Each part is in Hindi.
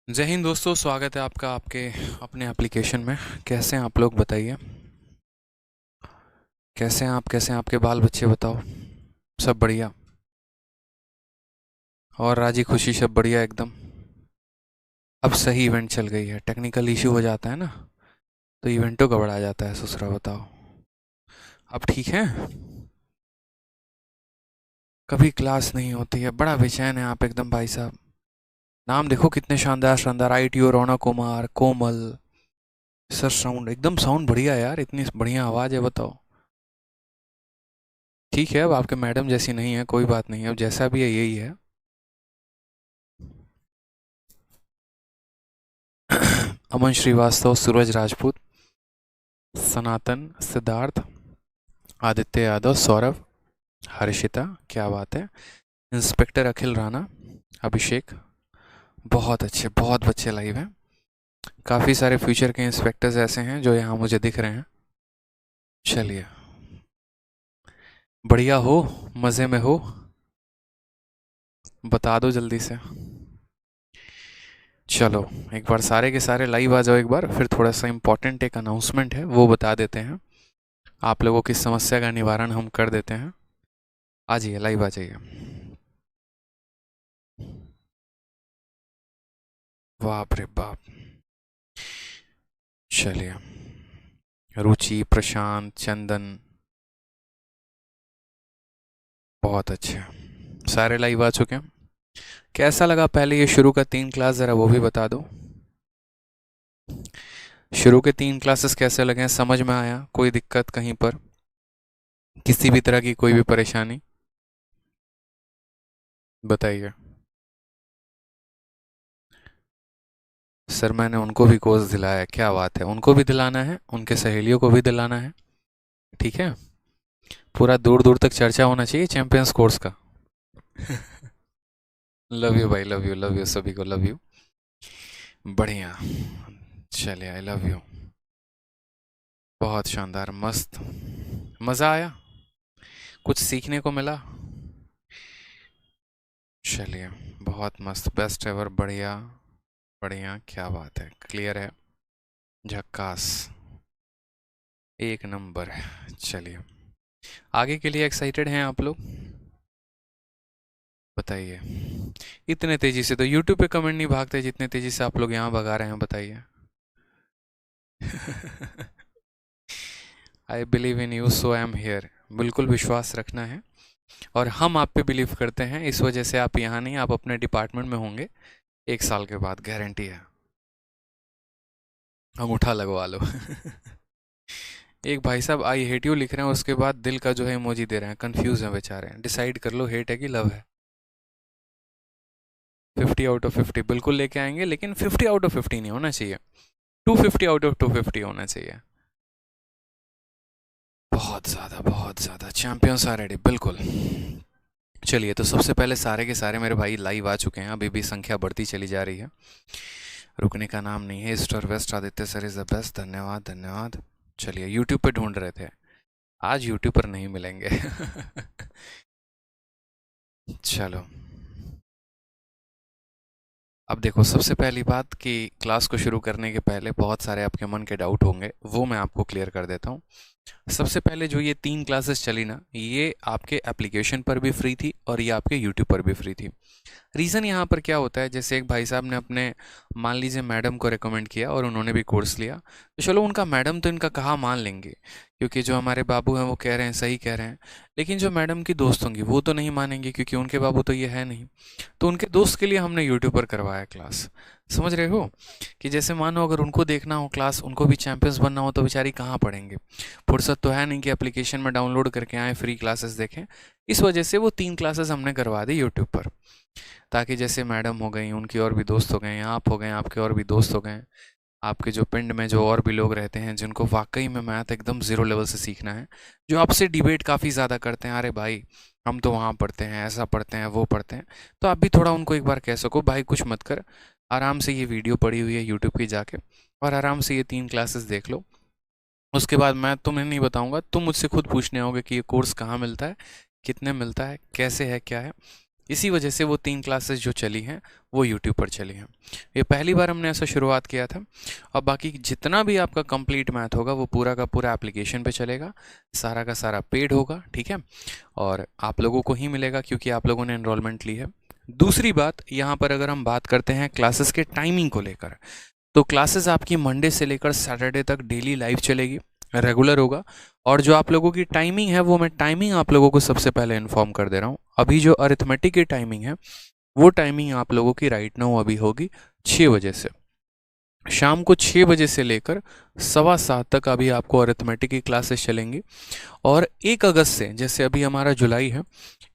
जय हिंद दोस्तों, स्वागत है आपका आपके अपने एप्लीकेशन में। कैसे हैं आप लोग, बताइए। कैसे हैं आपके बाल बच्चे, बताओ। सब बढ़िया? और राजी खुशी सब बढ़िया एकदम। अब सही इवेंट चल गई है, टेक्निकल इशू हो जाता है ना, तो इवेंटों गड़बड़ा जाता है ससुरा, बताओ। अब ठीक है। कभी क्लास नहीं होती है, बड़ा बेचैन है आप एकदम भाई साहब। नाम देखो कितने शानदार शानदार, ITO रौनक कुमार, कोमल। सर साउंड एकदम, साउंड बढ़िया यार, इतनी बढ़िया आवाज़ है, बताओ। ठीक है, अब आपके मैडम जैसी नहीं है, कोई बात नहीं है, अब जैसा भी है यही है। अमन श्रीवास्तव, सूरज राजपूत, सनातन, सिद्धार्थ, आदित्य यादव, सौरभ, हर्षिता, क्या बात है। इंस्पेक्टर अखिल राणा, अभिषेक। बहुत अच्छे, बहुत बच्चे लाइव हैं। काफ़ी सारे फ्यूचर के इंस्पेक्टर्स ऐसे हैं जो यहाँ मुझे दिख रहे हैं। चलिए, बढ़िया हो, मज़े में हो, बता दो जल्दी से। चलो, एक बार सारे के सारे लाइव आ जाओ एक बार, फिर थोड़ा सा इम्पोर्टेंट एक अनाउंसमेंट है वो बता देते हैं। आप लोगों की समस्या का निवारण हम कर देते हैं। आ जाइए, लाइव आ जाइए। बाप रे बाप। चलिए, रुचि, प्रशांत, चंदन, बहुत अच्छे, सारे लाइव आ चुके हैं। कैसा लगा पहले ये शुरू का 3 क्लास, ज़रा वो भी बता दो। शुरू के 3 क्लासेस कैसे लगे, समझ में आया? कोई दिक्कत कहीं पर, किसी भी तरह की कोई भी परेशानी, बताइए। सर मैंने उनको भी कोर्स दिलाया है, क्या बात है, उनको भी दिलाना है, उनके सहेलियों को भी दिलाना है। ठीक है, पूरा दूर दूर तक चर्चा होना चाहिए चैंपियंस कोर्स का। लव यू भाई, लव यू, लव यू, सभी को लव यू। बढ़िया। चलिए, आई लव यू। बहुत शानदार, मस्त, मज़ा आया, कुछ सीखने को मिला। चलिए, बहुत मस्त, बेस्ट एवर, बढ़िया बढ़िया, क्या बात है, क्लियर है, झक्कास, एक नंबर है। चलिए, आगे के लिए एक्साइटेड हैं आप लोग, बताइए। इतने तेजी से तो यूट्यूब पे कमेंट नहीं भागते जितने तेजी से आप लोग यहाँ भगा रहे हैं, बताइए। I believe in you so I am here, बिल्कुल विश्वास रखना है। और हम आप पे बिलीव करते हैं, इस वजह से आप यहाँ नहीं, आप अपने डिपार्टमेंट में होंगे 1 साल के बाद, गारंटी है। अंगूठा लगवा लो। एक भाई साहब आई हेट यू लिख रहे हैं, उसके बाद दिल का जो है इमोजी दे रहे हैं, कंफ्यूज हैं बेचारे, डिसाइड कर लो हेट है कि लव है। 50 आउट ऑफ 50 बिल्कुल लेके आएंगे, लेकिन 50 आउट ऑफ 50 नहीं होना चाहिए, 250 आउट ऑफ 250 होना चाहिए। बहुत ज़्यादा चैंपियंस आर रेडी, बिल्कुल। चलिए, तो सबसे पहले सारे के सारे मेरे भाई लाइव आ चुके हैं, अभी भी संख्या बढ़ती चली जा रही है, रुकने का नाम नहीं है। ईस्ट और west, Aditya sir is the best, धन्यवाद धन्यवाद। चलिए, यूट्यूब पे ढूंढ रहे थे, आज यूट्यूब पर नहीं मिलेंगे। चलो, अब देखो, सबसे पहली बात कि क्लास को शुरू करने के पहले बहुत सारे आपके मन के डाउट होंगे, वो मैं आपको क्लियर कर देता हूँ। सबसे पहले जो ये 3 क्लासेस चली ना, ये आपके एप्लीकेशन पर भी फ्री थी और ये आपके यूट्यूब पर भी फ्री थी। रीज़न यहाँ पर क्या होता है, जैसे एक भाई साहब ने अपने, मान लीजिए मैडम को रेकमेंड किया और उन्होंने भी कोर्स लिया, तो चलो उनका मैडम तो इनका कहा मान लेंगे, क्योंकि जो हमारे बाबू हैं वो कह रहे हैं, सही कह रहे हैं। लेकिन जो मैडम की दोस्त होंगी वो तो नहीं मानेंगे, क्योंकि उनके बाबू तो ये है नहीं। तो उनके दोस्त के लिए हमने यूट्यूब पर करवाया क्लास, समझ रहे हो? कि जैसे मानो अगर उनको देखना हो क्लास, उनको भी चैंपियंस बनना हो, तो बेचारी कहाँ पढ़ेंगे, फुर्सत तो है नहीं कि एप्लीकेशन में डाउनलोड करके आए फ्री क्लासेस देखें। इस वजह से वो 3 क्लासेस हमने करवा दी यूट्यूब पर, ताकि जैसे मैडम हो गई, उनकी और भी दोस्त हो गए, आप हो गए, आपके और भी दोस्त हो गए, आपके जो पिंड में जो और भी लोग रहते हैं जिनको वाकई में मैथ एकदम ज़ीरो लेवल से सीखना है, जो आपसे डिबेट काफ़ी ज़्यादा करते हैं, अरे भाई हम तो वहाँ पढ़ते हैं, ऐसा पढ़ते हैं, वो पढ़ते हैं, तो आप भी थोड़ा उनको एक बार कह सको, भाई कुछ मत कर, आराम से ये वीडियो पड़ी हुई है यूट्यूब की, जाके और आराम से ये 3 क्लासेस देख लो। उसके बाद मैं तुम्हें नहीं बताऊंगा, तुम मुझसे खुद पूछने आओगे कि ये कोर्स कहाँ मिलता है, कितने मिलता है, कैसे है, क्या है। इसी वजह से वो 3 क्लासेस जो चली हैं वो यूट्यूब पर चली हैं। ये पहली बार हमने ऐसा शुरुआत किया था। अब बाकी जितना भी आपका कंप्लीट मैथ होगा वो पूरा का पूरा एप्लीकेशन पे चलेगा, सारा का सारा पेड होगा, ठीक है, और आप लोगों को ही मिलेगा क्योंकि आप लोगों ने एनरोलमेंट ली है। दूसरी बात यहाँ पर अगर हम बात करते हैं क्लासेस के टाइमिंग को लेकर, तो क्लासेस आपकी मंडे से लेकर सैटरडे तक डेली लाइव चलेगी, रेगुलर होगा। और जो आप लोगों की टाइमिंग है वो मैं टाइमिंग आप लोगों को सबसे पहले इन्फॉर्म कर दे रहा हूँ। अभी जो अरिथमेटिक की टाइमिंग है वो टाइमिंग आप लोगों की राइट नाउ अभी होगी 6 बजे से। शाम को 6 बजे से लेकर 7:15 तक अभी आपको अरिथमेटिक की क्लासेस चलेंगी। और 1 अगस्त से, जैसे अभी हमारा जुलाई है,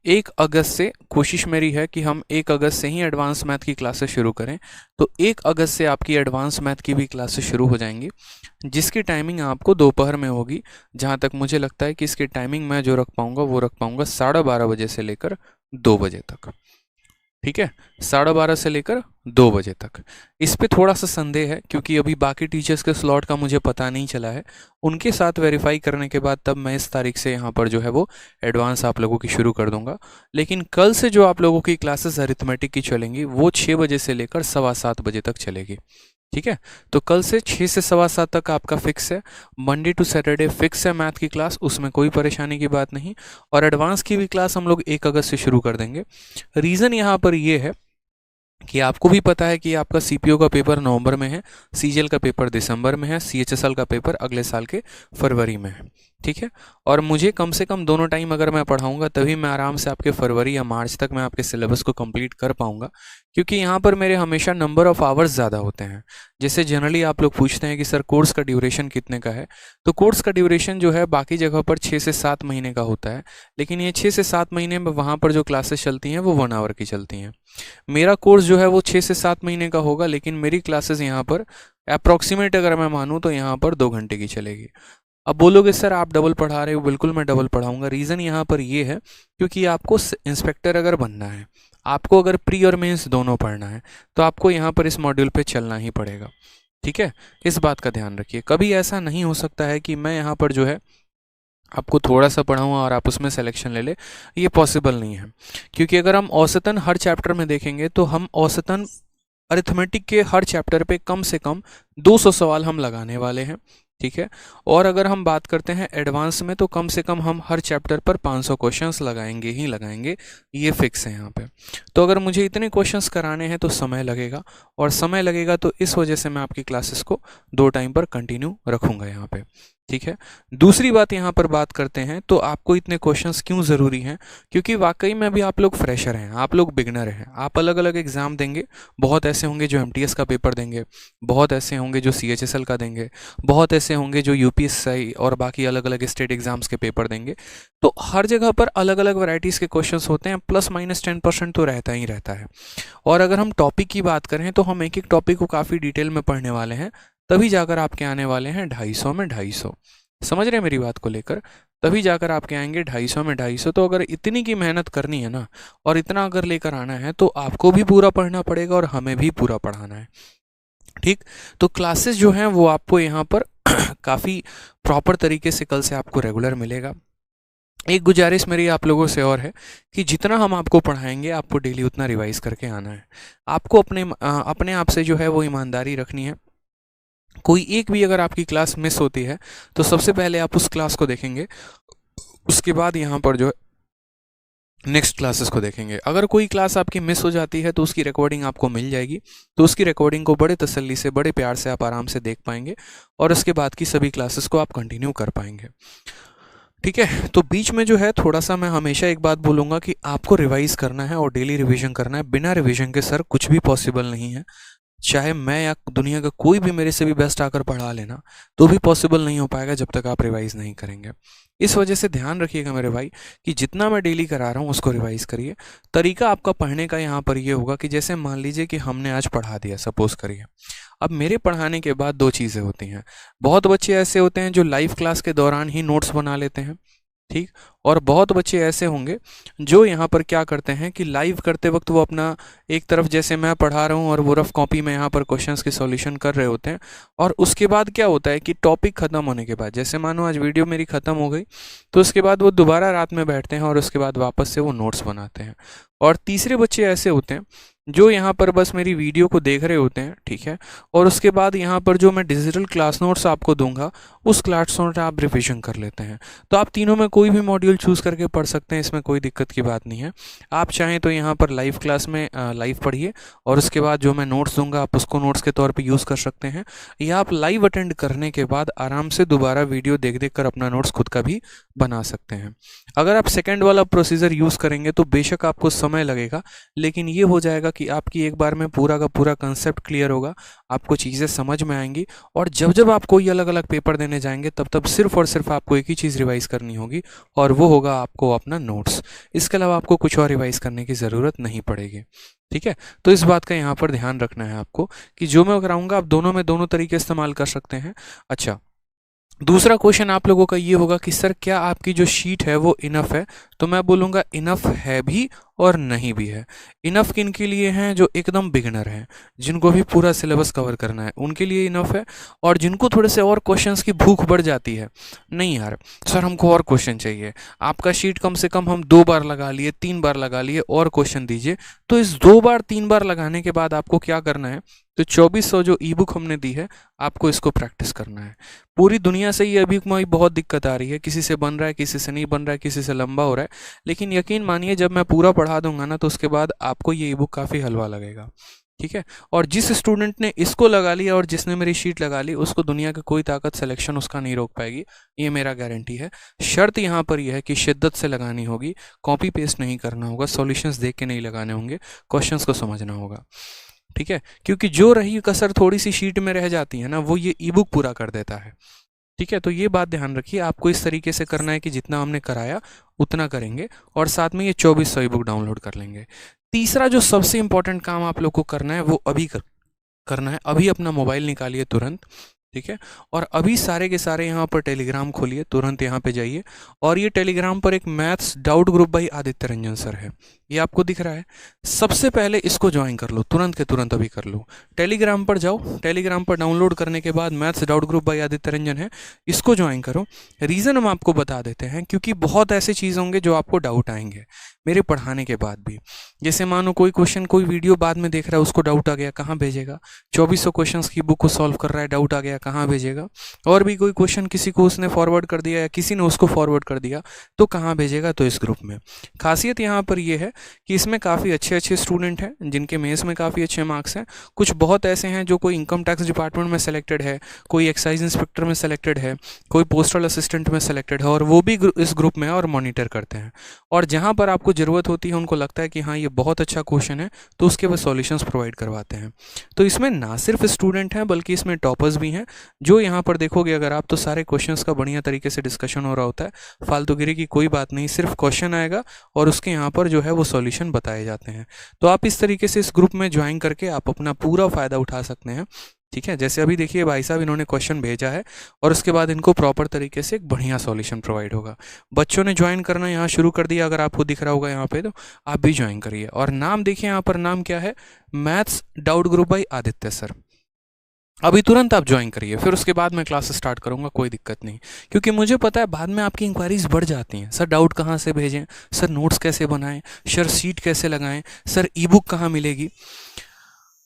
1 अगस्त से कोशिश मेरी है कि हम 1 अगस्त से ही एडवांस मैथ की क्लासेस शुरू करें। तो 1 अगस्त से आपकी एडवांस मैथ की भी क्लासेस शुरू हो जाएंगी, जिसकी टाइमिंग आपको दोपहर में होगी। जहाँ तक मुझे लगता है कि इसकी टाइमिंग मैं जो रख पाऊँगा वो रख पाऊँगा 12:30 बजे से लेकर 2 बजे तक, ठीक है, 12:30 से लेकर 2 बजे तक। इस पे थोड़ा सा संदेह है क्योंकि अभी बाकी टीचर्स के स्लॉट का मुझे पता नहीं चला है। उनके साथ वेरीफाई करने के बाद तब मैं इस तारीख से यहाँ पर जो है वो एडवांस आप लोगों की शुरू कर दूंगा। लेकिन कल से जो आप लोगों की क्लासेस अरिथमेटिक की चलेंगी वो 6 बजे से लेकर 7:15 बजे तक चलेगी, ठीक है। तो कल से 6 से 7:15 तक आपका फिक्स है। मंडे टू सैटरडे फिक्स है मैथ की क्लास, उसमें कोई परेशानी की बात नहीं। और एडवांस की भी क्लास हम लोग 1 अगस्त से शुरू कर देंगे। रीज़न यहाँ पर ये है कि आपको भी पता है कि आपका सीपीओ का पेपर नवंबर में है, सीजीएल का पेपर दिसंबर में है, सीएचएसएल का पेपर अगले साल के फरवरी में है, ठीक है। और मुझे कम से कम दोनों टाइम अगर मैं पढ़ाऊंगा तभी मैं आराम से आपके फरवरी या मार्च तक मैं आपके सिलेबस को कंप्लीट कर पाऊंगा, क्योंकि यहाँ पर मेरे हमेशा नंबर ऑफ आवर्स ज़्यादा होते हैं। जैसे जनरली आप लोग पूछते हैं कि सर कोर्स का ड्यूरेशन कितने का है, तो कोर्स का ड्यूरेशन जो है बाकी जगह पर 6 से 7 महीने का होता है, लेकिन ये 6 से 7 महीने में वहाँ पर जो क्लासेस चलती हैं वो 1 आवर की चलती हैं। मेरा कोर्स जो है वो 6 से 7 महीने का होगा, लेकिन मेरी क्लासेस यहाँ पर अप्रॉक्सीमेट अगर मैं मानूँ तो यहाँ पर 2 घंटे की चलेगी। अब बोलोगे सर आप डबल पढ़ा रहे हो, बिल्कुल मैं डबल पढ़ाऊंगा। रीज़न यहाँ पर ये है क्योंकि आपको इंस्पेक्टर अगर बनना है, आपको अगर प्री और मेंस दोनों पढ़ना है, तो आपको यहाँ पर इस मॉड्यूल पे चलना ही पड़ेगा, ठीक है। इस बात का ध्यान रखिए। कभी ऐसा नहीं हो सकता है कि मैं यहाँ पर जो है आपको थोड़ा सा पढ़ाऊँ और आप उसमें सिलेक्शन ले ले, ये पॉसिबल नहीं है। क्योंकि अगर हम औसतन हर चैप्टर में देखेंगे तो हम औसतन अरिथमेटिक के हर चैप्टर पे कम से कम 200 सवाल हम लगाने वाले हैं, ठीक है। और अगर हम बात करते हैं एडवांस में तो कम से कम हम हर चैप्टर पर 500 क्वेश्चंस लगाएंगे ही लगाएंगे, ये फिक्स है यहाँ पे। तो अगर मुझे इतने क्वेश्चंस कराने हैं तो समय लगेगा, और समय लगेगा तो इस वजह से मैं आपकी क्लासेस को 2 टाइम पर कंटिन्यू रखूँगा यहाँ पे, ठीक है। दूसरी बात यहाँ पर बात करते हैं तो आपको इतने क्वेश्चंस क्यों ज़रूरी हैं, क्योंकि वाकई में अभी आप लोग फ्रेशर हैं, आप लोग बिगनर हैं, आप अलग अलग एग्ज़ाम देंगे। बहुत ऐसे होंगे जो एमटीएस का पेपर देंगे, बहुत ऐसे होंगे जो सीएचएसएल का देंगे, बहुत ऐसे होंगे जो यूपीएससी और बाकी अलग अलग स्टेट एग्जाम्स के पेपर देंगे। तो हर जगह पर अलग अलग वैरायटीज़ के क्वेश्चंस होते हैं, +- 10% तो रहता ही रहता है। और अगर हम टॉपिक की बात करें तो हम एक एक टॉपिक को काफ़ी डिटेल में पढ़ने वाले हैं, तभी जाकर आपके आने वाले हैं 250 में 250। समझ रहे हैं मेरी बात को लेकर? तभी जाकर आपके आएंगे 250 में 250। तो अगर इतनी की मेहनत करनी है ना, और इतना अगर लेकर आना है, तो आपको भी पूरा पढ़ना पड़ेगा और हमें भी पूरा पढ़ाना है, ठीक। तो क्लासेस जो हैं वो आपको यहाँ पर काफ़ी प्रॉपर तरीके से कल से आपको रेगुलर मिलेगा। एक गुजारिश मेरी आप लोगों से और है कि जितना हम आपको पढ़ाएंगे आपको डेली उतना रिवाइज करके आना है। आपको अपने आप से जो है वो ईमानदारी रखनी है। कोई एक भी अगर आपकी क्लास मिस होती है तो सबसे पहले आप उस क्लास को देखेंगे, उसके बाद यहाँ पर जो है नेक्स्ट क्लासेस को देखेंगे। अगर कोई क्लास आपकी मिस हो जाती है तो उसकी रिकॉर्डिंग आपको मिल जाएगी, तो उसकी रिकॉर्डिंग को बड़े तसल्ली से, बड़े प्यार से आप आराम से देख पाएंगे और उसके बाद की सभी क्लासेस को आप कंटिन्यू कर पाएंगे, ठीक है। तो बीच में जो है थोड़ा सा मैं हमेशा एक बात बोलूँगा कि आपको रिवाइज करना है और डेली रिवीजन करना है। बिना रिवीजन के सर कुछ भी पॉसिबल नहीं है। चाहे मैं या दुनिया का कोई भी मेरे से भी बेस्ट आकर पढ़ा लेना, तो भी पॉसिबल नहीं हो पाएगा जब तक आप रिवाइज नहीं करेंगे। इस वजह से ध्यान रखिएगा मेरे भाई कि जितना मैं डेली करा रहा हूँ उसको रिवाइज करिए। तरीका आपका पढ़ने का यहाँ पर ये होगा कि जैसे मान लीजिए कि हमने आज पढ़ा दिया, सपोज करिए। अब मेरे पढ़ाने के बाद 2 चीज़ें होती हैं। बहुत बच्चे ऐसे होते हैं जो लाइव क्लास के दौरान ही नोट्स बना लेते हैं, ठीक। और बहुत बच्चे ऐसे होंगे जो यहाँ पर क्या करते हैं कि लाइव करते वक्त वो अपना एक तरफ जैसे मैं पढ़ा रहा हूँ और वो रफ कॉपी में यहाँ पर क्वेश्चंस के सॉल्यूशन कर रहे होते हैं, और उसके बाद क्या होता है कि टॉपिक खत्म होने के बाद, जैसे मानो आज वीडियो मेरी खत्म हो गई, तो उसके बाद वो दोबारा रात में बैठते हैं और उसके बाद वापस से वो नोट्स बनाते हैं। और तीसरे बच्चे ऐसे होते हैं जो यहाँ पर बस मेरी वीडियो को देख रहे होते हैं, ठीक है, और उसके बाद यहाँ पर जो मैं डिजिटल क्लास नोट्स आपको दूंगा उस क्लास नोट आप रिविजन कर लेते हैं। तो आप तीनों में कोई भी मॉड्यूल चूज़ करके पढ़ सकते हैं, इसमें कोई दिक्कत की बात नहीं है। आप चाहें तो यहाँ पर लाइव क्लास में लाइव पढ़िए और उसके बाद जो मैं नोट्स दूंगा आप उसको नोट्स के तौर पे यूज़ कर सकते हैं, या आप लाइव अटेंड करने के बाद आराम से दोबारा वीडियो देख देख कर अपना नोट्स खुद का भी बना सकते हैं। अगर आप सेकेंड वाला प्रोसीजर यूज़ करेंगे तो बेशक आपको समय लगेगा, लेकिन ये हो जाएगा कि आपकी एक बार में पूरा का पूरा कंसेप्ट क्लियर होगा, आपको चीज़ें समझ में आएंगी, और जब जब आप कोई अलग अलग पेपर देने जाएंगे तब तब सिर्फ और सिर्फ आपको एक ही चीज़ रिवाइज करनी होगी, और वो होगा आपको अपना नोट्स। इसके अलावा आपको कुछ और रिवाइज करने की ज़रूरत नहीं पड़ेगी। ठीक है, तो इस बात का यहाँ पर ध्यान रखना है आपको कि जो मैं कराऊंगा आप दोनों में दोनों तरीके इस्तेमाल कर सकते हैं। अच्छा, दूसरा क्वेश्चन आप लोगों का ये होगा कि सर क्या आपकी जो शीट है वो इनफ है? तो मैं बोलूँगा इनफ है भी और नहीं भी है। इनफ किन के लिए हैं? जो एकदम बिगिनर हैं, जिनको भी पूरा सिलेबस कवर करना है उनके लिए इनफ है, और जिनको थोड़े से और क्वेश्चंस की भूख बढ़ जाती है, नहीं यार सर हमको और क्वेश्चन चाहिए, आपका शीट कम से कम हम 2 बार लगा लिए, 3 बार लगा लिए, और क्वेश्चन दीजिए। तो इस 2 बार 3 बार लगाने के बाद आपको क्या करना है, तो 2400 जो ई बुक हमने दी है आपको इसको प्रैक्टिस करना है। पूरी दुनिया से ये अभी बहुत दिक्कत आ रही है, किसी से बन रहा है, किसी से नहीं बन रहा है, किसी से लंबा हो रहा है, लेकिन यकीन मानिए जब मैं पूरा पढ़ा दूंगा ना तो उसके बाद आपको ये ई बुक काफ़ी हलवा लगेगा। ठीक है, और जिस स्टूडेंट ने इसको लगा लिया और जिसने मेरी शीट लगा ली उसको दुनिया की कोई ताकत सिलेक्शन उसका नहीं रोक पाएगी, ये मेरा गारंटी है। शर्त यहाँ पर यह है कि शिद्दत से लगानी होगी, कॉपी पेस्ट नहीं करना होगा, सॉल्यूशंस देख के नहीं लगाने होंगे, क्वेश्चंस को समझना होगा। ठीक है, क्योंकि जो रही कसर थोड़ी सी शीट में रह जाती है ना वो ये ई बुक पूरा कर देता है। ठीक है, तो ये बात ध्यान रखिए, आपको इस तरीके से करना है कि जितना हमने कराया उतना करेंगे, और साथ में ये 2400 ई बुक डाउनलोड कर लेंगे। तीसरा जो सबसे इंपॉर्टेंट काम आप लोग को करना है वो अभी करना है। अभी अपना मोबाइल निकालिए तुरंत, ठीक है, और अभी सारे के सारे यहाँ पर टेलीग्राम खोलिए, तुरंत यहाँ पे जाइए, और ये टेलीग्राम पर एक maths doubt group by Aditya Ranjan sir है, ये आपको दिख रहा है। सबसे पहले इसको ज्वाइन कर लो, तुरंत के तुरंत अभी कर लो। टेलीग्राम पर जाओ, टेलीग्राम पर डाउनलोड करने के बाद maths doubt group by Aditya Ranjan है, इसको ज्वाइन करो। रीज़न हम आपको बता देते हैं, क्योंकि बहुत ऐसे चीज़ होंगे जो आपको डाउट आएंगे मेरे पढ़ाने के बाद भी। जैसे मानो कोई क्वेश्चन कोई वीडियो बाद में देख रहा है, उसको डाउट आ गया, कहाँ भेजेगा? 2400 क्वेश्चंस की बुक को सॉल्व कर रहा है, डाउट आ गया, कहाँ भेजेगा? और भी कोई क्वेश्चन किसी को उसने फॉरवर्ड कर दिया या किसी ने उसको फॉरवर्ड कर दिया, तो कहाँ भेजेगा? तो इस ग्रुप में। खासियत यहाँ पर यह है कि इसमें काफ़ी अच्छे अच्छे स्टूडेंट हैं जिनके मेंस में काफ़ी अच्छे मार्क्स हैं। कुछ बहुत ऐसे हैं जो कोई इनकम टैक्स डिपार्टमेंट में सेलेक्टेड है, कोई एक्साइज इंस्पेक्टर में सेलेक्टेड है, कोई पोस्टल असिस्टेंट में सेलेक्टेड है, और वो भी इस ग्रुप में है और मॉनिटर करते हैं। और जहाँ पर आपको ज़रूरत होती है, उनको लगता है कि हाँ ये बहुत अच्छा क्वेश्चन है, तो उसके वो सॉल्यूशंस प्रोवाइड करवाते हैं। तो इसमें ना सिर्फ स्टूडेंट हैं बल्कि इसमें टॉपर्स भी हैं, जो यहाँ पर देखोगे अगर आप तो सारे क्वेश्चंस का बढ़िया तरीके से डिस्कशन हो रहा होता है, फालतूगिरी की कोई बात नहीं, सिर्फ क्वेश्चन आएगा और उसके यहाँ पर जो है वो सॉल्यूशन बताए जाते हैं। तो आप इस तरीके से इस ग्रुप में ज्वाइन करके आप अपना पूरा फ़ायदा उठा सकते हैं। ठीक है, जैसे अभी देखिए भाई साहब इन्होंने क्वेश्चन भेजा है और उसके बाद इनको प्रॉपर तरीके से एक बढ़िया सॉल्यूशन प्रोवाइड होगा। बच्चों ने ज्वाइन करना यहाँ शुरू कर दिया, अगर आपको दिख रहा होगा यहाँ पे, तो आप भी ज्वाइन करिए। और नाम देखिए यहाँ पर, नाम क्या है? Maths doubt group by Aditya sir. अभी तुरंत आप ज्वाइन करिए, फिर उसके बाद मैं क्लास स्टार्ट करूंगा, कोई दिक्कत नहीं, क्योंकि मुझे पता है बाद में आपकी इंक्वायरीज बढ़ जाती हैं। सर डाउट कहाँ से भेजें, सर नोट्स कैसे बनाएं, सर शीट कैसे लगाएं, सर ई बुक कहाँ मिलेगी?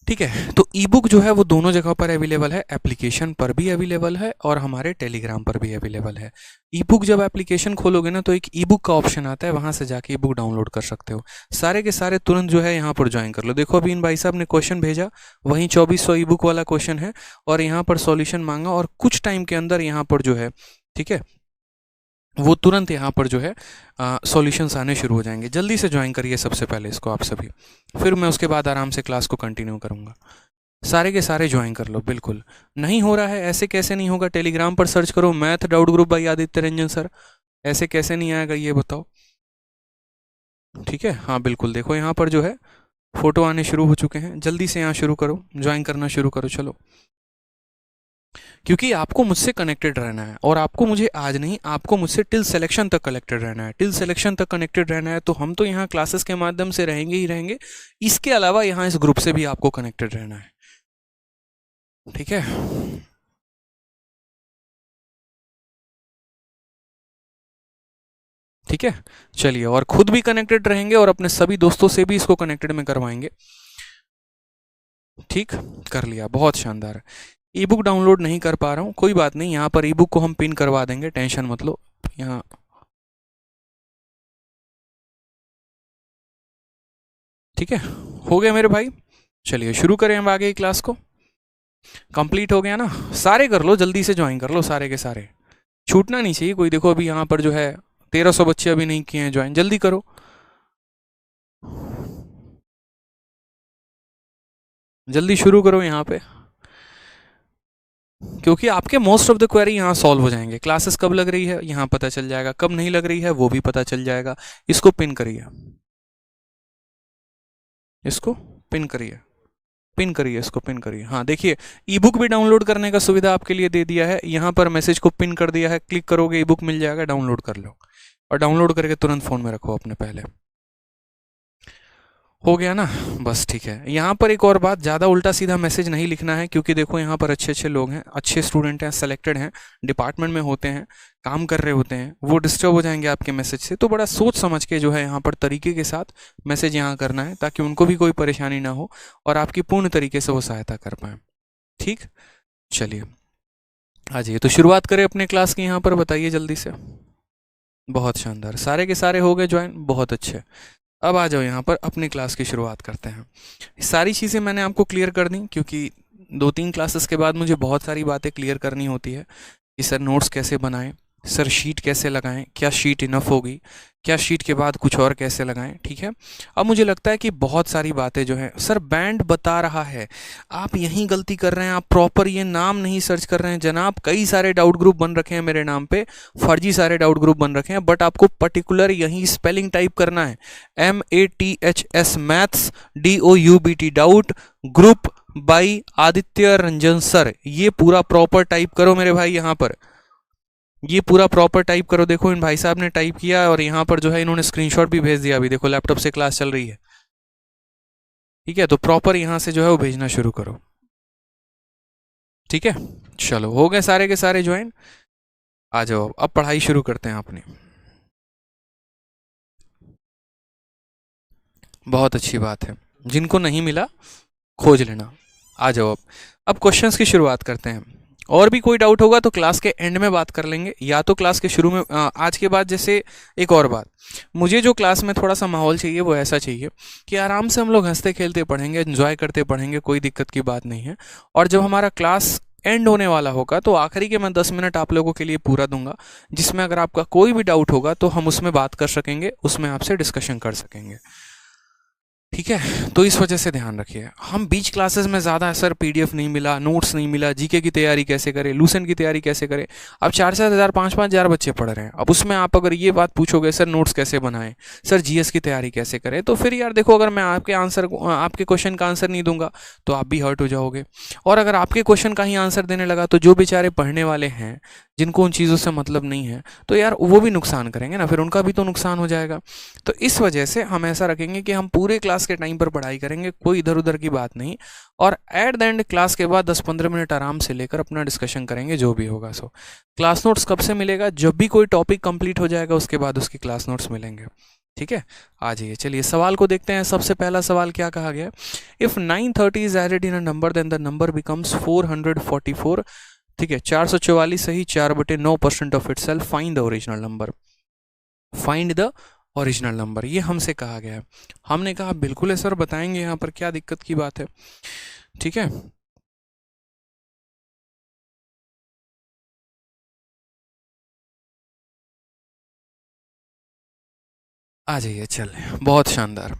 ठीक है, तो ई बुक जो है वो दोनों जगह पर अवेलेबल है, एप्लीकेशन पर भी अवेलेबल है और हमारे टेलीग्राम पर भी अवेलेबल है। ई बुक जब एप्लीकेशन खोलोगे ना तो एक ई बुक का ऑप्शन आता है, वहाँ से जाके ई बुक डाउनलोड कर सकते हो। सारे के सारे तुरंत जो है यहाँ पर ज्वाइन कर लो। देखो अभी इन भाई साहब ने क्वेश्चन भेजा, वहीं 2400 ई बुक वाला क्वेश्चन है, और यहाँ पर सॉल्यूशन मांगा, और कुछ टाइम के अंदर यहाँ पर जो है, ठीक है, वो तुरंत यहाँ पर जो है सॉल्यूशंस आने शुरू हो जाएंगे। जल्दी से ज्वाइन करिए सबसे पहले इसको आप सभी, फिर मैं उसके बाद आराम से क्लास को कंटिन्यू करूँगा। सारे के सारे ज्वाइन कर लो। बिल्कुल नहीं हो रहा है, ऐसे कैसे नहीं होगा? टेलीग्राम पर सर्च करो math doubt group by Aditya Ranjan sir, ऐसे कैसे नहीं आएगा ये बताओ? ठीक है, हाँ बिल्कुल, देखो यहाँ पर जो है फोटो आने शुरू हो चुके हैं। जल्दी से यहाँ शुरू करो, ज्वाइन करना शुरू करो, चलो। क्योंकि आपको मुझसे कनेक्टेड रहना है, और आपको मुझे आज नहीं, आपको मुझसे टिल सिलेक्शन तक कनेक्टेड रहना है। टिल सिलेक्शन तक कनेक्टेड रहना है तो हम तो यहाँ क्लासेस के माध्यम से रहेंगे ही रहेंगे, इसके अलावा यहाँ इस ग्रुप से भी आपको कनेक्टेड रहना है। ठीक है, ठीक है, चलिए, और खुद भी कनेक्टेड रहेंगे और अपने सभी दोस्तों से भी इसको कनेक्टेड में करवाएंगे। ठीक, कर लिया, बहुत शानदार। ई बुक डाउनलोड नहीं कर पा रहा हूँ, कोई बात नहीं, यहाँ पर ई बुक को हम पिन करवा देंगे, टेंशन मत लो। यहाँ ठीक है, हो गया मेरे भाई। चलिए शुरू करें हम आगे की क्लास को। कंप्लीट हो गया ना? सारे कर लो, जल्दी से ज्वाइन कर लो सारे के सारे, छूटना नहीं चाहिए कोई। देखो अभी यहाँ पर जो है 1300 बच्चे अभी नहीं किए हैं ज्वाइन, जल्दी करो, जल्दी शुरू करो यहाँ पे, क्योंकि आपके मोस्ट ऑफ द क्वेरी यहाँ सॉल्व हो जाएंगे। क्लासेस कब लग रही है यहाँ पता चल जाएगा, कब नहीं लग रही है वो भी पता चल जाएगा। इसको पिन करिए, इसको पिन करिए, पिन करिए, इसको पिन करिए। हाँ देखिए, ई बुक भी डाउनलोड करने का सुविधा आपके लिए दे दिया है, यहाँ पर मैसेज को पिन कर दिया है, क्लिक करोगे ई बुक मिल जाएगा, डाउनलोड कर लो, और डाउनलोड करके तुरंत फ़ोन में रखो अपने पहले। हो गया ना? बस ठीक है। यहाँ पर एक और बात, ज़्यादा उल्टा सीधा मैसेज नहीं लिखना है, क्योंकि देखो यहाँ पर अच्छे अच्छे लोग हैं, अच्छे स्टूडेंट हैं, सेलेक्टेड हैं, डिपार्टमेंट में होते हैं, काम कर रहे होते हैं, वो डिस्टर्ब हो जाएंगे आपके मैसेज से। तो बड़ा सोच समझ के जो है यहाँ पर तरीके के साथ मैसेज यहाँ करना है, ताकि उनको भी कोई परेशानी ना हो और आपकी पूर्ण तरीके से वो सहायता कर पाएँ। ठीक, चलिए आ जाइए, तो शुरुआत करें अपने क्लास की। यहाँ पर बताइए जल्दी से। बहुत शानदार, सारे के सारे हो गए ज्वाइन, बहुत अच्छे। अब आ जाओ यहाँ पर अपनी क्लास की शुरुआत करते हैं। सारी चीज़ें मैंने आपको क्लियर कर दी, क्योंकि 2-3 क्लासेस के बाद मुझे बहुत सारी बातें क्लियर करनी होती है कि सर नोट्स कैसे बनाएं, सर शीट कैसे लगाएं, क्या शीट इनफ होगी, क्या शीट के बाद कुछ और कैसे लगाएं। ठीक है, अब मुझे लगता है कि बहुत सारी बातें जो हैं, सर बैंड बता रहा है, आप यहीं गलती कर रहे हैं, आप प्रॉपर ये नाम नहीं सर्च कर रहे हैं जनाब। कई सारे डाउट ग्रुप बन रखे हैं मेरे नाम पे, फर्जी सारे डाउट ग्रुप बन रखे हैं, बट आपको पर्टिकुलर यहीं स्पेलिंग टाइप करना है, MATHS maths DOUBT doubt group by Aditya Ranjan sir. ये पूरा प्रॉपर टाइप करो मेरे भाई, यहाँ पर ये पूरा प्रॉपर टाइप करो। देखो इन भाई साहब ने टाइप किया और यहाँ पर जो है इन्होंने स्क्रीनशॉट भी भेज दिया, अभी देखो लैपटॉप से क्लास चल रही है। ठीक है, तो प्रॉपर यहाँ से जो है वो भेजना शुरू करो। ठीक है, चलो हो गए सारे के सारे ज्वाइन, आ जाओ अब पढ़ाई शुरू करते हैं अपनी। बहुत अच्छी बात है, जिनको नहीं मिला खोज लेना। आ जाओ अब क्वेश्चंस की शुरुआत करते हैं। और भी कोई डाउट होगा तो क्लास के एंड में बात कर लेंगे, या तो क्लास के शुरू में। आज के बाद जैसे एक और बात, मुझे जो क्लास में थोड़ा सा माहौल चाहिए वो ऐसा चाहिए कि आराम से हम लोग हंसते खेलते पढ़ेंगे, एंजॉय करते पढ़ेंगे, कोई दिक्कत की बात नहीं है। और जब हमारा क्लास एंड होने वाला होगा तो आखिरी के मैं 10 मिनट आप लोगों के लिए पूरा दूंगा, जिसमें अगर आपका कोई भी डाउट होगा तो हम उसमें बात कर सकेंगे, उसमें आपसे डिस्कशन कर सकेंगे। ठीक है, तो इस वजह से ध्यान रखिए। हम बीच क्लासेस में ज़्यादा सर पीडीएफ नहीं मिला, नोट्स नहीं मिला, जीके की तैयारी कैसे करें, लूसेंट की तैयारी कैसे करें, अब 4-4 हज़ार 5-5 हज़ार बच्चे पढ़ रहे हैं। अब उसमें आप अगर ये बात पूछोगे सर नोट्स कैसे बनाएं, सर जीएस की तैयारी कैसे करें, तो फिर यार देखो, अगर मैं आपके क्वेश्चन का आंसर नहीं दूंगा तो आप भी हर्ट हो जाओगे। और अगर आपके क्वेश्चन का ही आंसर देने लगा तो जो बेचारे पढ़ने वाले हैं, जिनको उन चीज़ों से मतलब नहीं है, तो यार वो भी नुकसान करेंगे ना, फिर उनका भी तो नुकसान हो जाएगा। तो इस वजह से हम ऐसा रखेंगे कि हम पूरे क्लास के टाइम पर पढ़ाई करेंगे, कोई इधर उधर की बात नहीं, और एट द एंड क्लास के बाद 10-15 मिनट आराम से लेकर अपना डिस्कशन करेंगे जो भी होगा। सो क्लास नोट्स कब से मिलेगा? जब भी कोई टॉपिक कंप्लीट हो जाएगा उसके बाद उसकी क्लास नोट्स मिलेंगे। ठीक है, आ जाइए, चलिए सवाल को देखते हैं। सबसे पहला सवाल क्या कहा गया? If 930 is added in a number then the number becomes 444। ठीक है, 444 सही, 4/9% of itself, find the original number. Find the original number, ये हमसे कहा गया है। हमने कहा बिल्कुल है सर, बताएंगे, यहाँ पर क्या दिक्कत की बात है। ठीक है, आ जाइए, चल बहुत शानदार।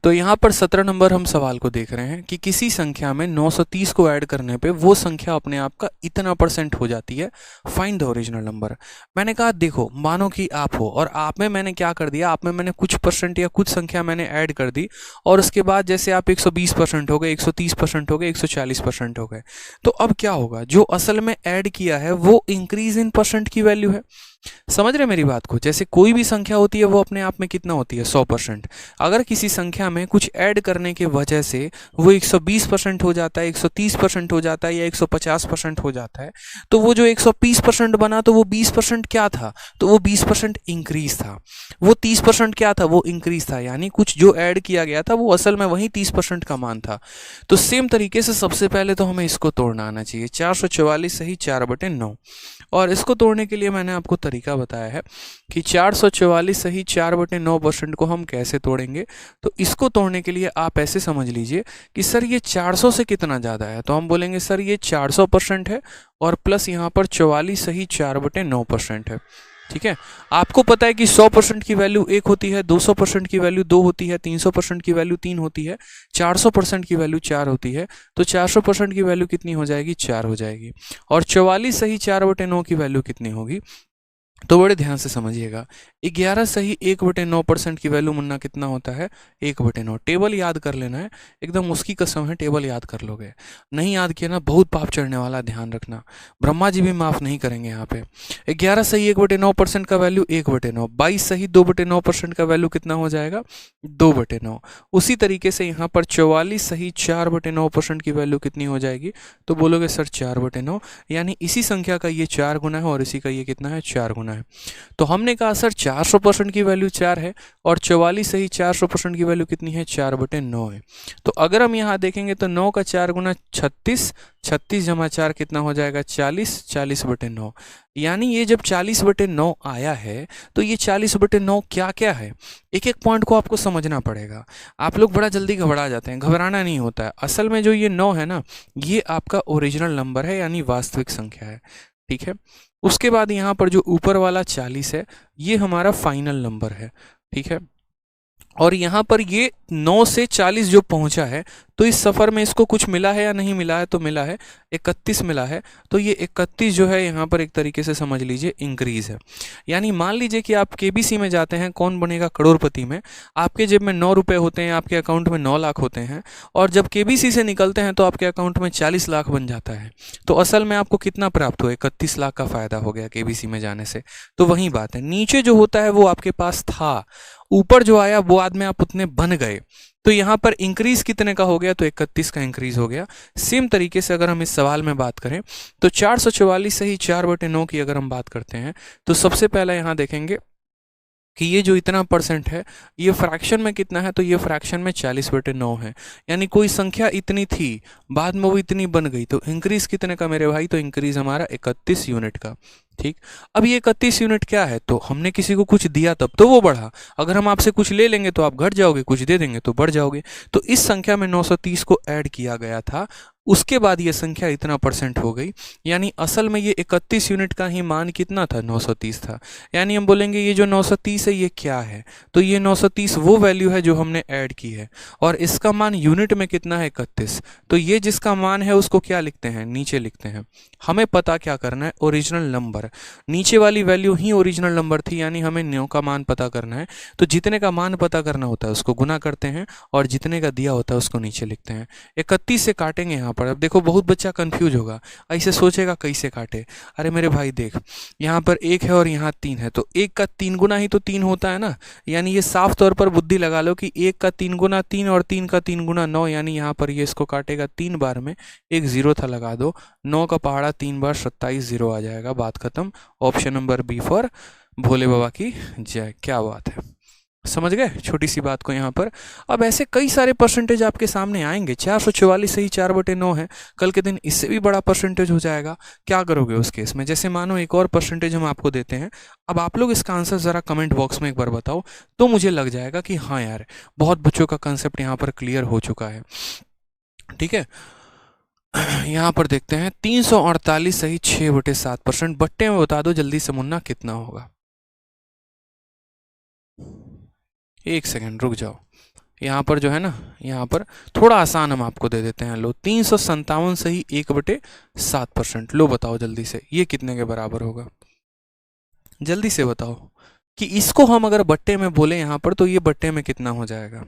तो यहाँ पर 17 नंबर हम सवाल को देख रहे हैं कि किसी संख्या में 930 को ऐड करने पे वो संख्या अपने आप का इतना परसेंट हो जाती है, फाइंड द ओरिजिनल नंबर। मैंने कहा देखो, मानो कि आप हो और आप में मैंने क्या कर दिया, आप में मैंने कुछ परसेंट या कुछ संख्या मैंने ऐड कर दी और उसके बाद जैसे आप 120% हो गए, 130% हो गए, 140% हो गए, तो अब क्या होगा, जो असल में ऐड किया है वो इंक्रीज इन परसेंट की वैल्यू है। समझ रहे मेरी बात को? जैसे कोई भी संख्या होती है वो अपने आप में कितना होती है, 100%। अगर किसी संख्या में कुछ ऐड करने की वजह से वो 120% हो जाता है, 130% हो जाता है या 150% हो जाता है, तो वो जो 120% बना तो वो 20% क्या था, तो वो 20% इंक्रीज था। वो 30% क्या था, वो इंक्रीज था, यानी कुछ जो ऐड किया गया था वो असल में वही 30% का मान था। तो सेम तरीके से सबसे पहले तो हमें इसको तोड़ना आना चाहिए, 444 सही 4/9। और इसको तोड़ने के लिए मैंने आपको तरीका बताया है कि 444 सही 4/9% को हम कैसे तोड़ेंगे। तो इसको तोड़ने के लिए आप ऐसे समझ लीजिए कि सर ये 400 से कितना ज़्यादा है, तो हम बोलेंगे सर ये 400% है और प्लस यहाँ पर 44 सही 4/9% है। ठीक है, आपको पता है कि 100% की वैल्यू 1 होती है, 200% की वैल्यू 2 होती है, 300% की वैल्यू 3 होती है, 400% की वैल्यू 4 होती है। तो 400% की वैल्यू कितनी हो जाएगी, 4 हो जाएगी। और 44 सही 4/9 की वैल्यू कितनी होगी, तो बड़े ध्यान से समझिएगा। 11 सही 1/9% की वैल्यू मुन्ना कितना होता है, 1/9। टेबल याद कर लेना है, एकदम उसकी कसम है, टेबल याद कर लोगे। नहीं याद किया ना, बहुत पाप चढ़ने वाला, ध्यान रखना, ब्रह्मा जी भी माफ नहीं करेंगे यहाँ पे। 11 सही 1/9% का वैल्यू 1/9। 22 सही 2/9% का वैल्यू कितना हो जाएगा, 2/9। उसी तरीके से यहाँ पर 44 सही 4/9% की वैल्यू कितनी हो जाएगी, तो बोलोगे सर 4/9, यानी इसी संख्या का ये 4 गुना है और इसी का ये कितना है, 4 गुना है। तो हमने कहा सर 400% की वैल्यू 4 है और 44 सही 400% की वैल्यू कितनी है, 4/9 है। तो अगर हम यहाँ देखेंगे तो 9 का 4 गुना 36, 36 जमा 4 कितना हो जाएगा, 40, 40/9। यानी ये जब 40/9 आया है तो ये 40/9 क्या क्या है, एक एक पॉइंट को आपको समझना पड़ेगा। आप लोग बड़ा जल्दी घबरा जाते हैं, घबराना नहीं होता है। असल में जो ये 9 है ना, ये आपका ओरिजिनल नंबर है, यानी वास्तविक संख्या है। ठीक है, उसके बाद यहाँ पर जो ऊपर वाला 40 है, ये हमारा फाइनल नंबर है। ठीक है, और यहाँ पर ये 9 से 40 जो पहुँचा है, तो इस सफ़र में इसको कुछ मिला है या नहीं मिला है, तो मिला है, 31 मिला है। तो ये 31 जो है यहाँ पर एक तरीके से समझ लीजिए इंक्रीज़ है। यानी मान लीजिए कि आप केबीसी में जाते हैं, कौन बनेगा करोड़पति में, आपके जेब में 9 रुपये होते हैं, आपके अकाउंट में 9 लाख होते हैं, और जब केबीसी से निकलते हैं तो आपके अकाउंट में 40 लाख बन जाता है। तो असल में आपको कितना प्राप्त हुआ, 31 लाख का फ़ायदा हो गया केबीसी में जाने से। तो वही बात है, नीचे जो होता है वो आपके पास था, ऊपर जो आया वो बाद में आप उतने बन गए। तो यहाँ पर इंक्रीज कितने का हो गया, तो 31 का इंक्रीज हो गया। सेम तरीके से अगर हम इस सवाल में बात करें तो 444 सही 4/9 की अगर हम बात करते हैं तो सबसे पहला यहाँ देखेंगे कि ये जो इतना परसेंट है ये फ्रैक्शन में कितना है, तो ये फ्रैक्शन में 40/9 है। यानी कोई संख्या इतनी थी, बाद में वो इतनी बन गई, तो इंक्रीज कितने का मेरे भाई, तो इंक्रीज हमारा 31 यूनिट का। ठीक, अब ये 31 यूनिट क्या है, तो हमने किसी को कुछ दिया तब तो वो बढ़ा, अगर हम आपसे कुछ ले लेंगे तो आप घट जाओगे, कुछ दे देंगे तो बढ़ जाओगे। तो इस संख्या में 930 को ऐड किया गया था, उसके बाद ये संख्या इतना परसेंट हो गई। यानी असल में ये 31 यूनिट का ही मान कितना था, 930 था। यानी हम बोलेंगे ये जो 930 है ये क्या है, तो ये 930 वो वैल्यू है जो हमने ऐड की है, और इसका मान यूनिट में कितना है, 31। तो ये जिसका मान है उसको क्या लिखते हैं, नीचे लिखते हैं। हमें पता क्या करना है, ओरिजिनल नंबर, नीचे वाली वैल्यू ही ओरिजिनल नंबर थी, यानी हमें 9 का मान पता करना है। तो जितने का मान पता करना होता है उसको गुना करते हैं और जितने का दिया होता है उसको नीचे लिखते हैं। 31 से काटेंगे यहाँ पर। अब देखो बहुत बच्चा कंफ्यूज होगा, ऐसे सोचेगा कैसे काटे। अरे मेरे भाई देख, यहाँ पर 1 है और यहाँ 3 है, तो 1 का 3 गुना ही तो 3 होता है ना। यानी ये साफ तौर पर बुद्धि लगा लो कि 1 का 3 गुना 3 और 3 का 3 गुना 9, यानी यहाँ पर ये इसको काटेगा 3 बार में, एक जीरो था लगा दो, 9 का पहाड़ा 3 बार 27 जीरो आ जाएगा, बात खत्म। ऑप्शन नंबर बी फॉर भोले बाबा की जय। क्या बात है, समझ गए छोटी सी बात को यहाँ पर। अब ऐसे कई सारे परसेंटेज आपके सामने आएंगे, 444 सही 4/9 है, कल के दिन इससे भी बड़ा परसेंटेज हो जाएगा। क्या करोगे उस केस में, जैसे मानो एक और परसेंटेज हम आपको देते हैं। अब आप लोग इसका आंसर ज़रा कमेंट बॉक्स में एक बार बताओ, तो मुझे लग जाएगा कि हाँ यार बहुत बच्चों का कंसेप्ट यहाँ पर क्लियर हो चुका है। ठीक है, यहाँ पर देखते हैं 348 सही 6/7%। बट्टे में बता दो जल्दी से मुन्ना कितना होगा, एक सेकंड रुक जाओ, यहाँ पर जो है ना, यहाँ पर थोड़ा आसान हम आपको दे देते हैं। लो 357 सही 1/7%। लो बताओ जल्दी से ये कितने के बराबर होगा, जल्दी से बताओ कि इसको हम अगर बट्टे में बोले यहाँ पर तो ये बट्टे में कितना हो जाएगा,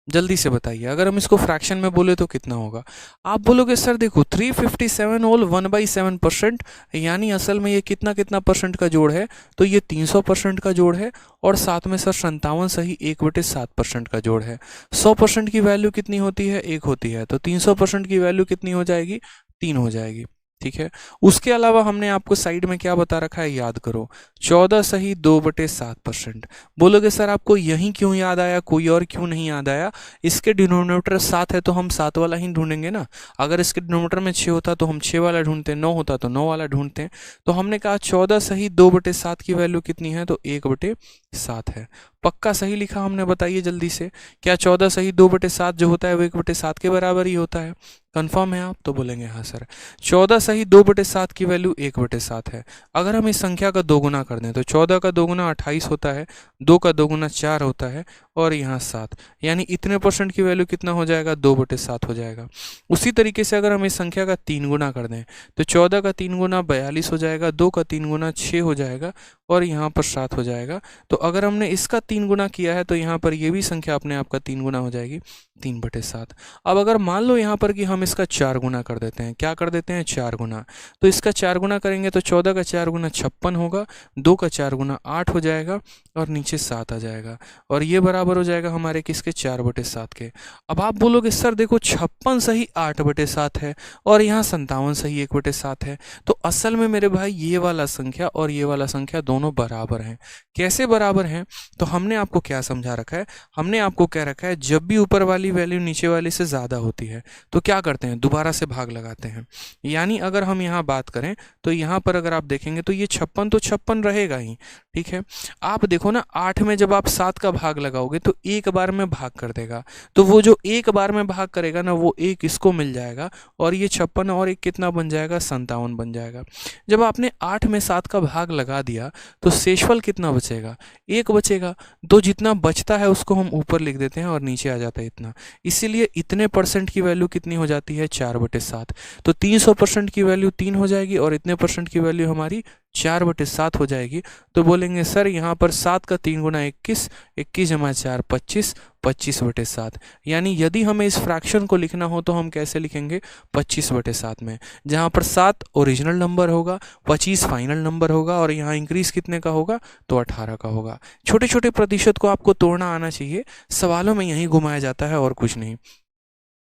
जल्दी से बताइए। अगर हम इसको फ्रैक्शन में बोले तो कितना होगा। आप बोलोगे सर देखो 357 होल 1/7%, यानी असल में ये कितना कितना परसेंट का जोड़ है, तो ये 300% का जोड़ है, और साथ में सर 57 सही 1/7% का जोड़ है। 100% की वैल्यू कितनी होती है, 1 होती है, तो 300% की वैल्यू कितनी हो जाएगी, 3 हो जाएगी। ठीक है, उसके अलावा हमने आपको साइड में क्या बता रखा है, याद करो, 14 सही 2/7%। बोलोगे सर आपको यही क्यों याद आया, कोई और क्यों नहीं याद आया। इसके डिनोमिनेटर 7 है तो हम 7 वाला ही ढूंढेंगे ना। अगर इसके डिनोमिनेटर में 6 होता तो हम 6 वाला ढूंढते, 9 होता तो 9 वाला ढूंढते। तो हमने कहा 14 सही 2/7 की वैल्यू कितनी है, तो 1/7 है। पक्का सही लिखा हमने, बताइए जल्दी से। क्या 14 सही 2/7 जो होता है वो 1/7 के बराबर ही होता है। कंफर्म है आप, तो बोलेंगे हाँ सर। 14 सही 2/7 की वैल्यू 1/7 है। अगर हम इस संख्या का दोगुना कर दें तो 14 का दोगुना 28 होता है, 2 का दोगुना 4 होता है, और यहाँ 7, यानी इतने परसेंट की वैल्यू कितना हो जाएगा, 2/7 हो जाएगा। उसी तरीके से अगर हम इस संख्या का 3 गुना कर दें तो 14 का 3 गुना 42 हो जाएगा, 2 का 3 गुना 6 हो जाएगा, और यहाँ पर 7 हो जाएगा। तो अगर हमने इसका 3 गुना किया है तो यहाँ पर ये भी संख्या अपने आप का 3 गुना हो जाएगी, 3/7। अब अगर मान लो यहाँ पर कि हम इसका 4 गुना कर देते हैं, क्या कर देते हैं, 4 गुना, तो इसका 4 गुना करेंगे तो 14 का 4 गुना 56 होगा, 2 का 4 गुना 8 हो जाएगा, और नीचे 7 आ जाएगा, और ये बराबर हो जाएगा हमारे किसके, 4/7 के। अब आप बोलोगे सर देखो 56 सही 8/7 है, और यहाँ 57 सही 1/7 है। तो असल में मेरे भाई ये वाला संख्या और ये वाला संख्या दोनों बराबर हैं। कैसे बराबर हैं, तो हमने आपको क्या समझा रखा है, हमने आपको कह रखा है जब भी ऊपर वाली वैल्यू नीचे वाली से ज़्यादा होती है तो क्या करते हैं, दोबारा से भाग लगाते हैं। यानी अगर हम यहाँ बात करें तो यहाँ पर अगर आप देखेंगे तो ये 56 तो 56 रहेगा ही। ठीक है, आप देखो ना 8 में जब आप 7 का भाग लगाओगे तो एक बार में भाग कर देगा, तो वो जो एक बार में भाग करेगा ना वो एक इसको मिल जाएगा, और ये 56 और एक कितना बन जाएगा, 57 बन जाएगा। जब आपने 8 में 7 का भाग लगा दिया तो शेषफल कितना बचेगा, 1 बचेगा। तो जितना बचता है उसको हम ऊपर लिख देते हैं और नीचे आ जाता है इतना, इसीलिए इतने परसेंट की वैल्यू कितनी हो जाती है, 4/7। तो 300% की वैल्यू 3 हो जाएगी, और इतने परसेंट की वैल्यू हमारी 4/7 हो जाएगी। तो बोलेंगे सर यहाँ पर 7 का 3 गुना 21, 21 जमा 4 25, 25/7। यानी यदि हमें इस फ्रैक्शन को लिखना हो तो हम कैसे लिखेंगे, 25/7 में, जहाँ पर 7 ओरिजिनल नंबर होगा, 25 फाइनल नंबर होगा, और यहाँ इंक्रीज कितने का होगा, तो 18 का होगा। छोटे छोटे प्रतिशत को आपको तोड़ना आना चाहिए, सवालों में यही घुमाया जाता है और कुछ नहीं।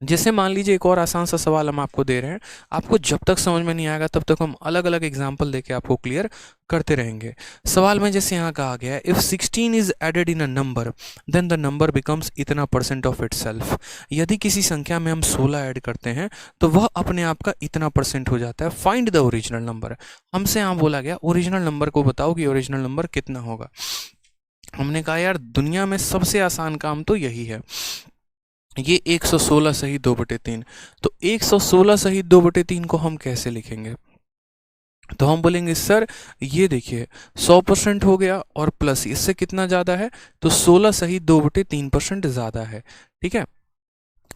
जैसे मान लीजिए एक और आसान सा सवाल हम आपको दे रहे हैं, आपको जब तक समझ में नहीं आएगा तब तक हम अलग अलग एग्जाम्पल देके आपको क्लियर करते रहेंगे। सवाल में जैसे यहाँ कहा गया है, if 16 is added in a number then the number becomes इतना % ऑफ इटसेल्फ। यदि किसी संख्या में हम 16 ऐड करते हैं तो वह अपने आप का इतना % हो जाता है। Find the original number. हमसे यहाँ बोला गया ओरिजिनल नंबर को बताओ कि ओरिजिनल नंबर कितना होगा। हमने कहा यार दुनिया में सबसे आसान काम तो यही है, ये 116 सही 2/3। तो 116 सही 2/3 को हम कैसे लिखेंगे, तो हम बोलेंगे सर ये देखिए 100% हो गया, और प्लस इससे कितना ज़्यादा है, तो 16 सही 2/3% ज़्यादा है। ठीक है,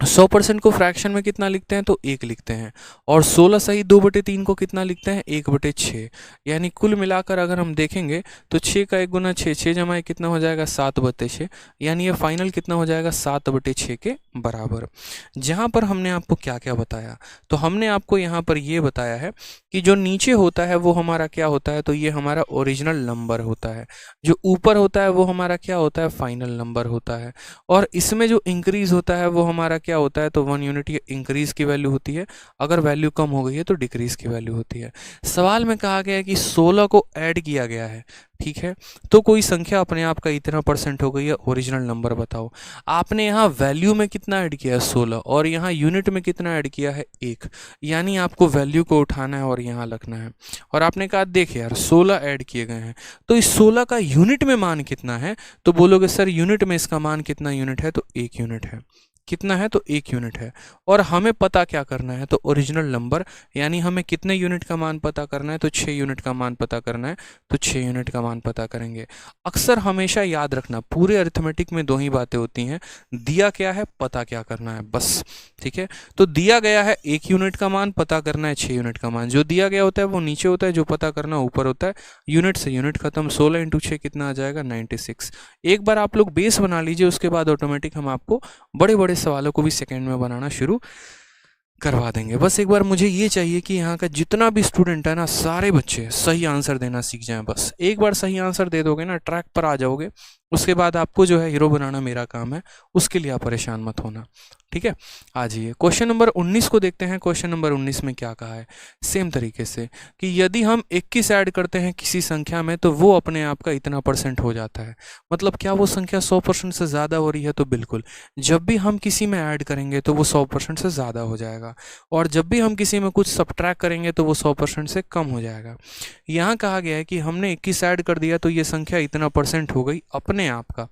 100% को फ्रैक्शन में कितना लिखते हैं, तो 1 लिखते हैं, और 16 सही 2/3 को कितना लिखते हैं, 1/6। यानी कुल मिलाकर अगर हम देखेंगे तो 6 का 1 गुना 6, 6 जमा 1 कितना हो जाएगा, 7/6। यानी ये फाइनल कितना हो जाएगा, 7/6 के बराबर। जहाँ पर हमने आपको क्या क्या बताया, तो हमने आपको यहाँ पर ये बताया है कि जो नीचे होता है वो हमारा क्या होता है, तो ये हमारा ओरिजिनल नंबर होता है। जो ऊपर होता है वो हमारा क्या होता है, फाइनल नंबर होता है। और इसमें जो इंक्रीज होता है वो हमारा क्या होता है, तो 1 यूनिट ये इंक्रीज की वैल्यू होती है। अगर वैल्यू कम हो गई है तो डिक्रीज की वैल्यू होती है। सवाल में कहा गया है कि 16 को ऐड किया गया है, ठीक है, तो कोई संख्या अपने आप का इतना % हो गई है, ओरिजिनल नंबर बताओ। आपने यहाँ वैल्यू में कितना ऐड किया है, 16, और यहाँ यूनिट में कितना ऐड किया है, 1। यानी आपको वैल्यू को उठाना है और यहाँ लिखना है। और आपने कहा देख यार 16 ऐड किए गए हैं, तो इस 16 का यूनिट में मान कितना है, तो बोलोगे सर यूनिट में इसका मान कितना यूनिट है, तो 1 यूनिट है। कितना है तो 1 यूनिट है। और हमें पता क्या करना है तो ओरिजिनल नंबर, यानी हमें कितने यूनिट का मान पता करना है तो 6 यूनिट का मान पता करना है, तो 6 यूनिट का मान पता करेंगे। अक्सर हमेशा याद रखना पूरे अरिथमेटिक में 2 ही बातें होती हैं, दिया क्या है पता क्या करना है, बस। ठीक है, तो दिया गया है 1 यूनिट का मान, पता करना है 6 यूनिट का मान। जो दिया गया होता है वो नीचे होता है, जो पता करना ऊपर होता है। यूनिट से यूनिट खत्म, 16 इंटू 6 कितना आ जाएगा 96। एक बार आप लोग बेस बना लीजिए, उसके बाद ऑटोमेटिक हम आपको बड़े बड़े सवालों को भी सेकंड में बनाना शुरू करवा देंगे। बस एक बार मुझे ये चाहिए कि यहाँ का जितना भी स्टूडेंट है ना, सारे बच्चे सही आंसर देना सीख जाएं। बस एक बार सही आंसर दे दोगे ना, ट्रैक पर आ जाओगे। उसके बाद आपको जो है हीरो बनाना मेरा काम है, उसके लिए आप परेशान मत होना। ठीक है, आ जाइए क्वेश्चन नंबर 19 को देखते हैं। क्वेश्चन नंबर 19 में क्या कहा है, सेम तरीके से कि यदि हम 21 ऐड करते हैं किसी संख्या में तो वो अपने आप का इतना परसेंट हो जाता है। मतलब क्या वो संख्या 100% से ज़्यादा हो रही है, तो बिल्कुल। जब भी हम किसी में ऐड करेंगे तो वो 100% से ज़्यादा हो जाएगा, और जब भी हम किसी में कुछ सब्ट्रैक्ट करेंगे तो वो 100% से कम हो जाएगा। यहाँ कहा गया है कि हमने 21 ऐड कर दिया तो ये संख्या इतना परसेंट हो गई अपने आप का।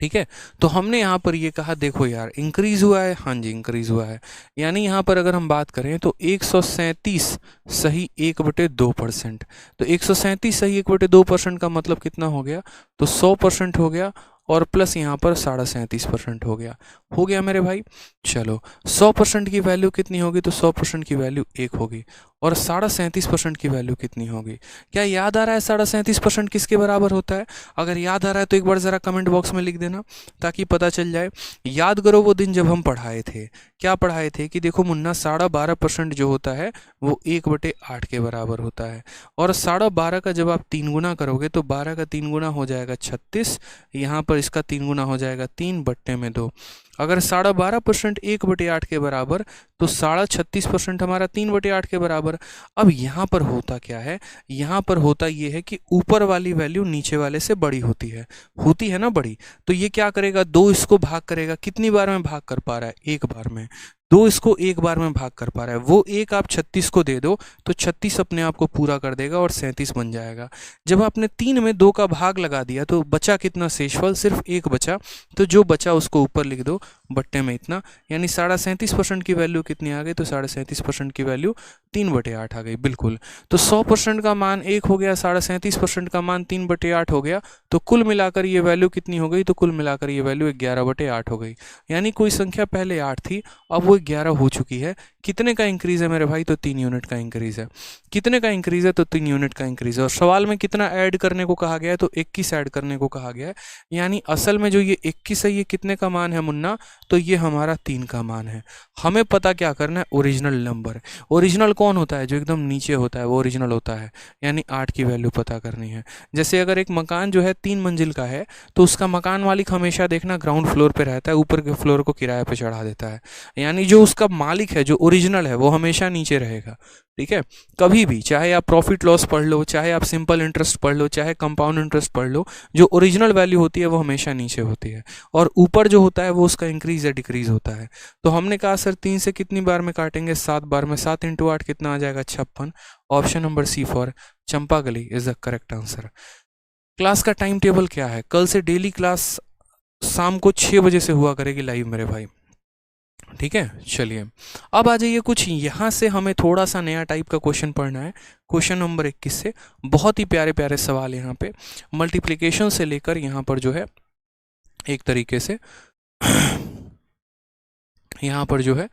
ठीक है, तो हमने यहाँ पर ये कहा देखो यार इंक्रीज हुआ है, हाँ जी इंक्रीज हुआ है। यानी यहाँ पर अगर हम बात करें तो 137 सही 1/2%। तो 137 सही 1/2% का मतलब कितना हो गया, तो 100% हो गया, और प्लस यहाँ पर 37.5% हो गया मेरे भाई। चलो 100% की वैल्यू कितनी होगी, तो 100% की वैल्यू 1 होगी, और 37.5% की वैल्यू कितनी होगी। क्या याद आ रहा है 37.5% किसके बराबर होता है? अगर याद आ रहा है तो एक बार ज़रा कमेंट बॉक्स में लिख देना ताकि पता चल जाए। याद करो वो दिन जब हम पढ़ाए थे, क्या पढ़ाए थे कि देखो मुन्ना 12.5% जो होता है वो 1/8 के बराबर होता है, और 12.5 का जब आप 3 गुना करोगे तो 12 का 3 गुना हो जाएगा 36, यहाँ पर इसका 3 गुना हो जाएगा 3/2। अगर 12.5% 1/8 के बराबर, तो 36.5% हमारा 3/8 के बराबर। अब यहाँ पर होता क्या है, यहाँ पर होता ये है कि ऊपर वाली वैल्यू नीचे वाले से बड़ी होती है ना बड़ी। तो ये क्या करेगा, 2 इसको भाग करेगा, कितनी बार में भाग कर पा रहा है, एक बार में। 2 इसको एक बार में भाग कर पा रहा है, वो एक आप 36 को दे दो तो 36 अपने आप को पूरा कर देगा और 37 बन जाएगा। जब आपने 3 में 2 का भाग लगा दिया तो बचा कितना शेषफल, सिर्फ 1 बचा। तो जो बचा उसको ऊपर लिख दो बट्टे में इतना, यानी 37.5% की वैल्यू कितनी आ गई, तो 37.5% की वैल्यू 3/8 आ गई, बिल्कुल। तो 100% का मान 1 हो गया, 37.5% का मान 3/8 हो गया, तो कुल मिलाकर ये वैल्यू कितनी हो गई, तो कुल मिलाकर ये वैल्यू 11/8 हो गई। यानी कोई संख्या पहले 8 थी, अब वो 11 हो चुकी है। कितने का इंक्रीज है मेरे भाई, तो 3 यूनिट का इंक्रीज है। कितने का इंक्रीज है, तो 3 यूनिट का इंक्रीज है। और सवाल में कितना ऐड करने को कहा गया है, तो 21 ऐड करने को कहा गया है। यानी असल में जो ये 21 है ये कितने का मान है मुन्ना, तो ये हमारा 3 का मान है। हमें पता क्या करना है, ओरिजिनल नंबर। ओरिजिनल कौन होता है, जो एकदम नीचे होता है वो ओरिजिनल होता है, यानी 8 की वैल्यू पता करनी है। जैसे अगर एक मकान जो है 3 मंजिल का है, तो उसका मकान मालिक हमेशा देखना ग्राउंड फ्लोर पे रहता है, ऊपर के फ्लोर को किराए पे चढ़ा देता है। यानी जो उसका मालिक है, जो ओरिजिनल है, वो हमेशा नीचे रहेगा। ठीक है, कभी भी, चाहे आप प्रॉफिट लॉस पढ़ लो, चाहे आप सिंपल इंटरेस्ट पढ़ लो, चाहे कंपाउंड इंटरेस्ट पढ़ लो, जो ओरिजिनल वैल्यू होती है वो हमेशा नीचे होती है, और ऊपर जो होता है वो उसका इंक्रीज या डिक्रीज होता है। तो हमने कहा सर 3 से कितनी बार में काटेंगे, 7 बार में। 7 इंटू 8 कितना आ जाएगा, 56। ऑप्शन नंबर सी फॉर चंपागली is the correct answer. Class का टाइम टेबल क्या है, कल से डेली क्लास शाम को 6 बजे से हुआ करेगी लाइव मेरे भाई। ठीक है, चलिए अब आ जाइए, कुछ यहाँ से हमें थोड़ा सा नया टाइप का क्वेश्चन पढ़ना है। क्वेश्चन नंबर 21 से बहुत ही प्यारे प्यारे सवाल यहाँ पे, मल्टीप्लिकेशन से लेकर यहाँ पर जो है एक तरीके से यहाँ पर जो है,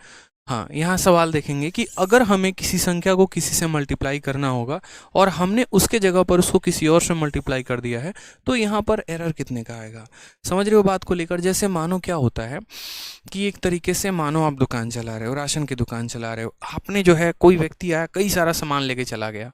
हाँ यहाँ सवाल देखेंगे कि अगर हमें किसी संख्या को किसी से मल्टीप्लाई करना होगा और हमने उसके जगह पर उसको किसी और से मल्टीप्लाई कर दिया है, तो यहाँ पर एरर कितने का आएगा। समझ रहे हो बात को लेकर। जैसे मानो क्या होता है कि एक तरीके से मानो आप दुकान चला रहे हो, राशन की दुकान चला रहे हो, आपने जो है कोई व्यक्ति आया कई सारा सामान लेके चला गया,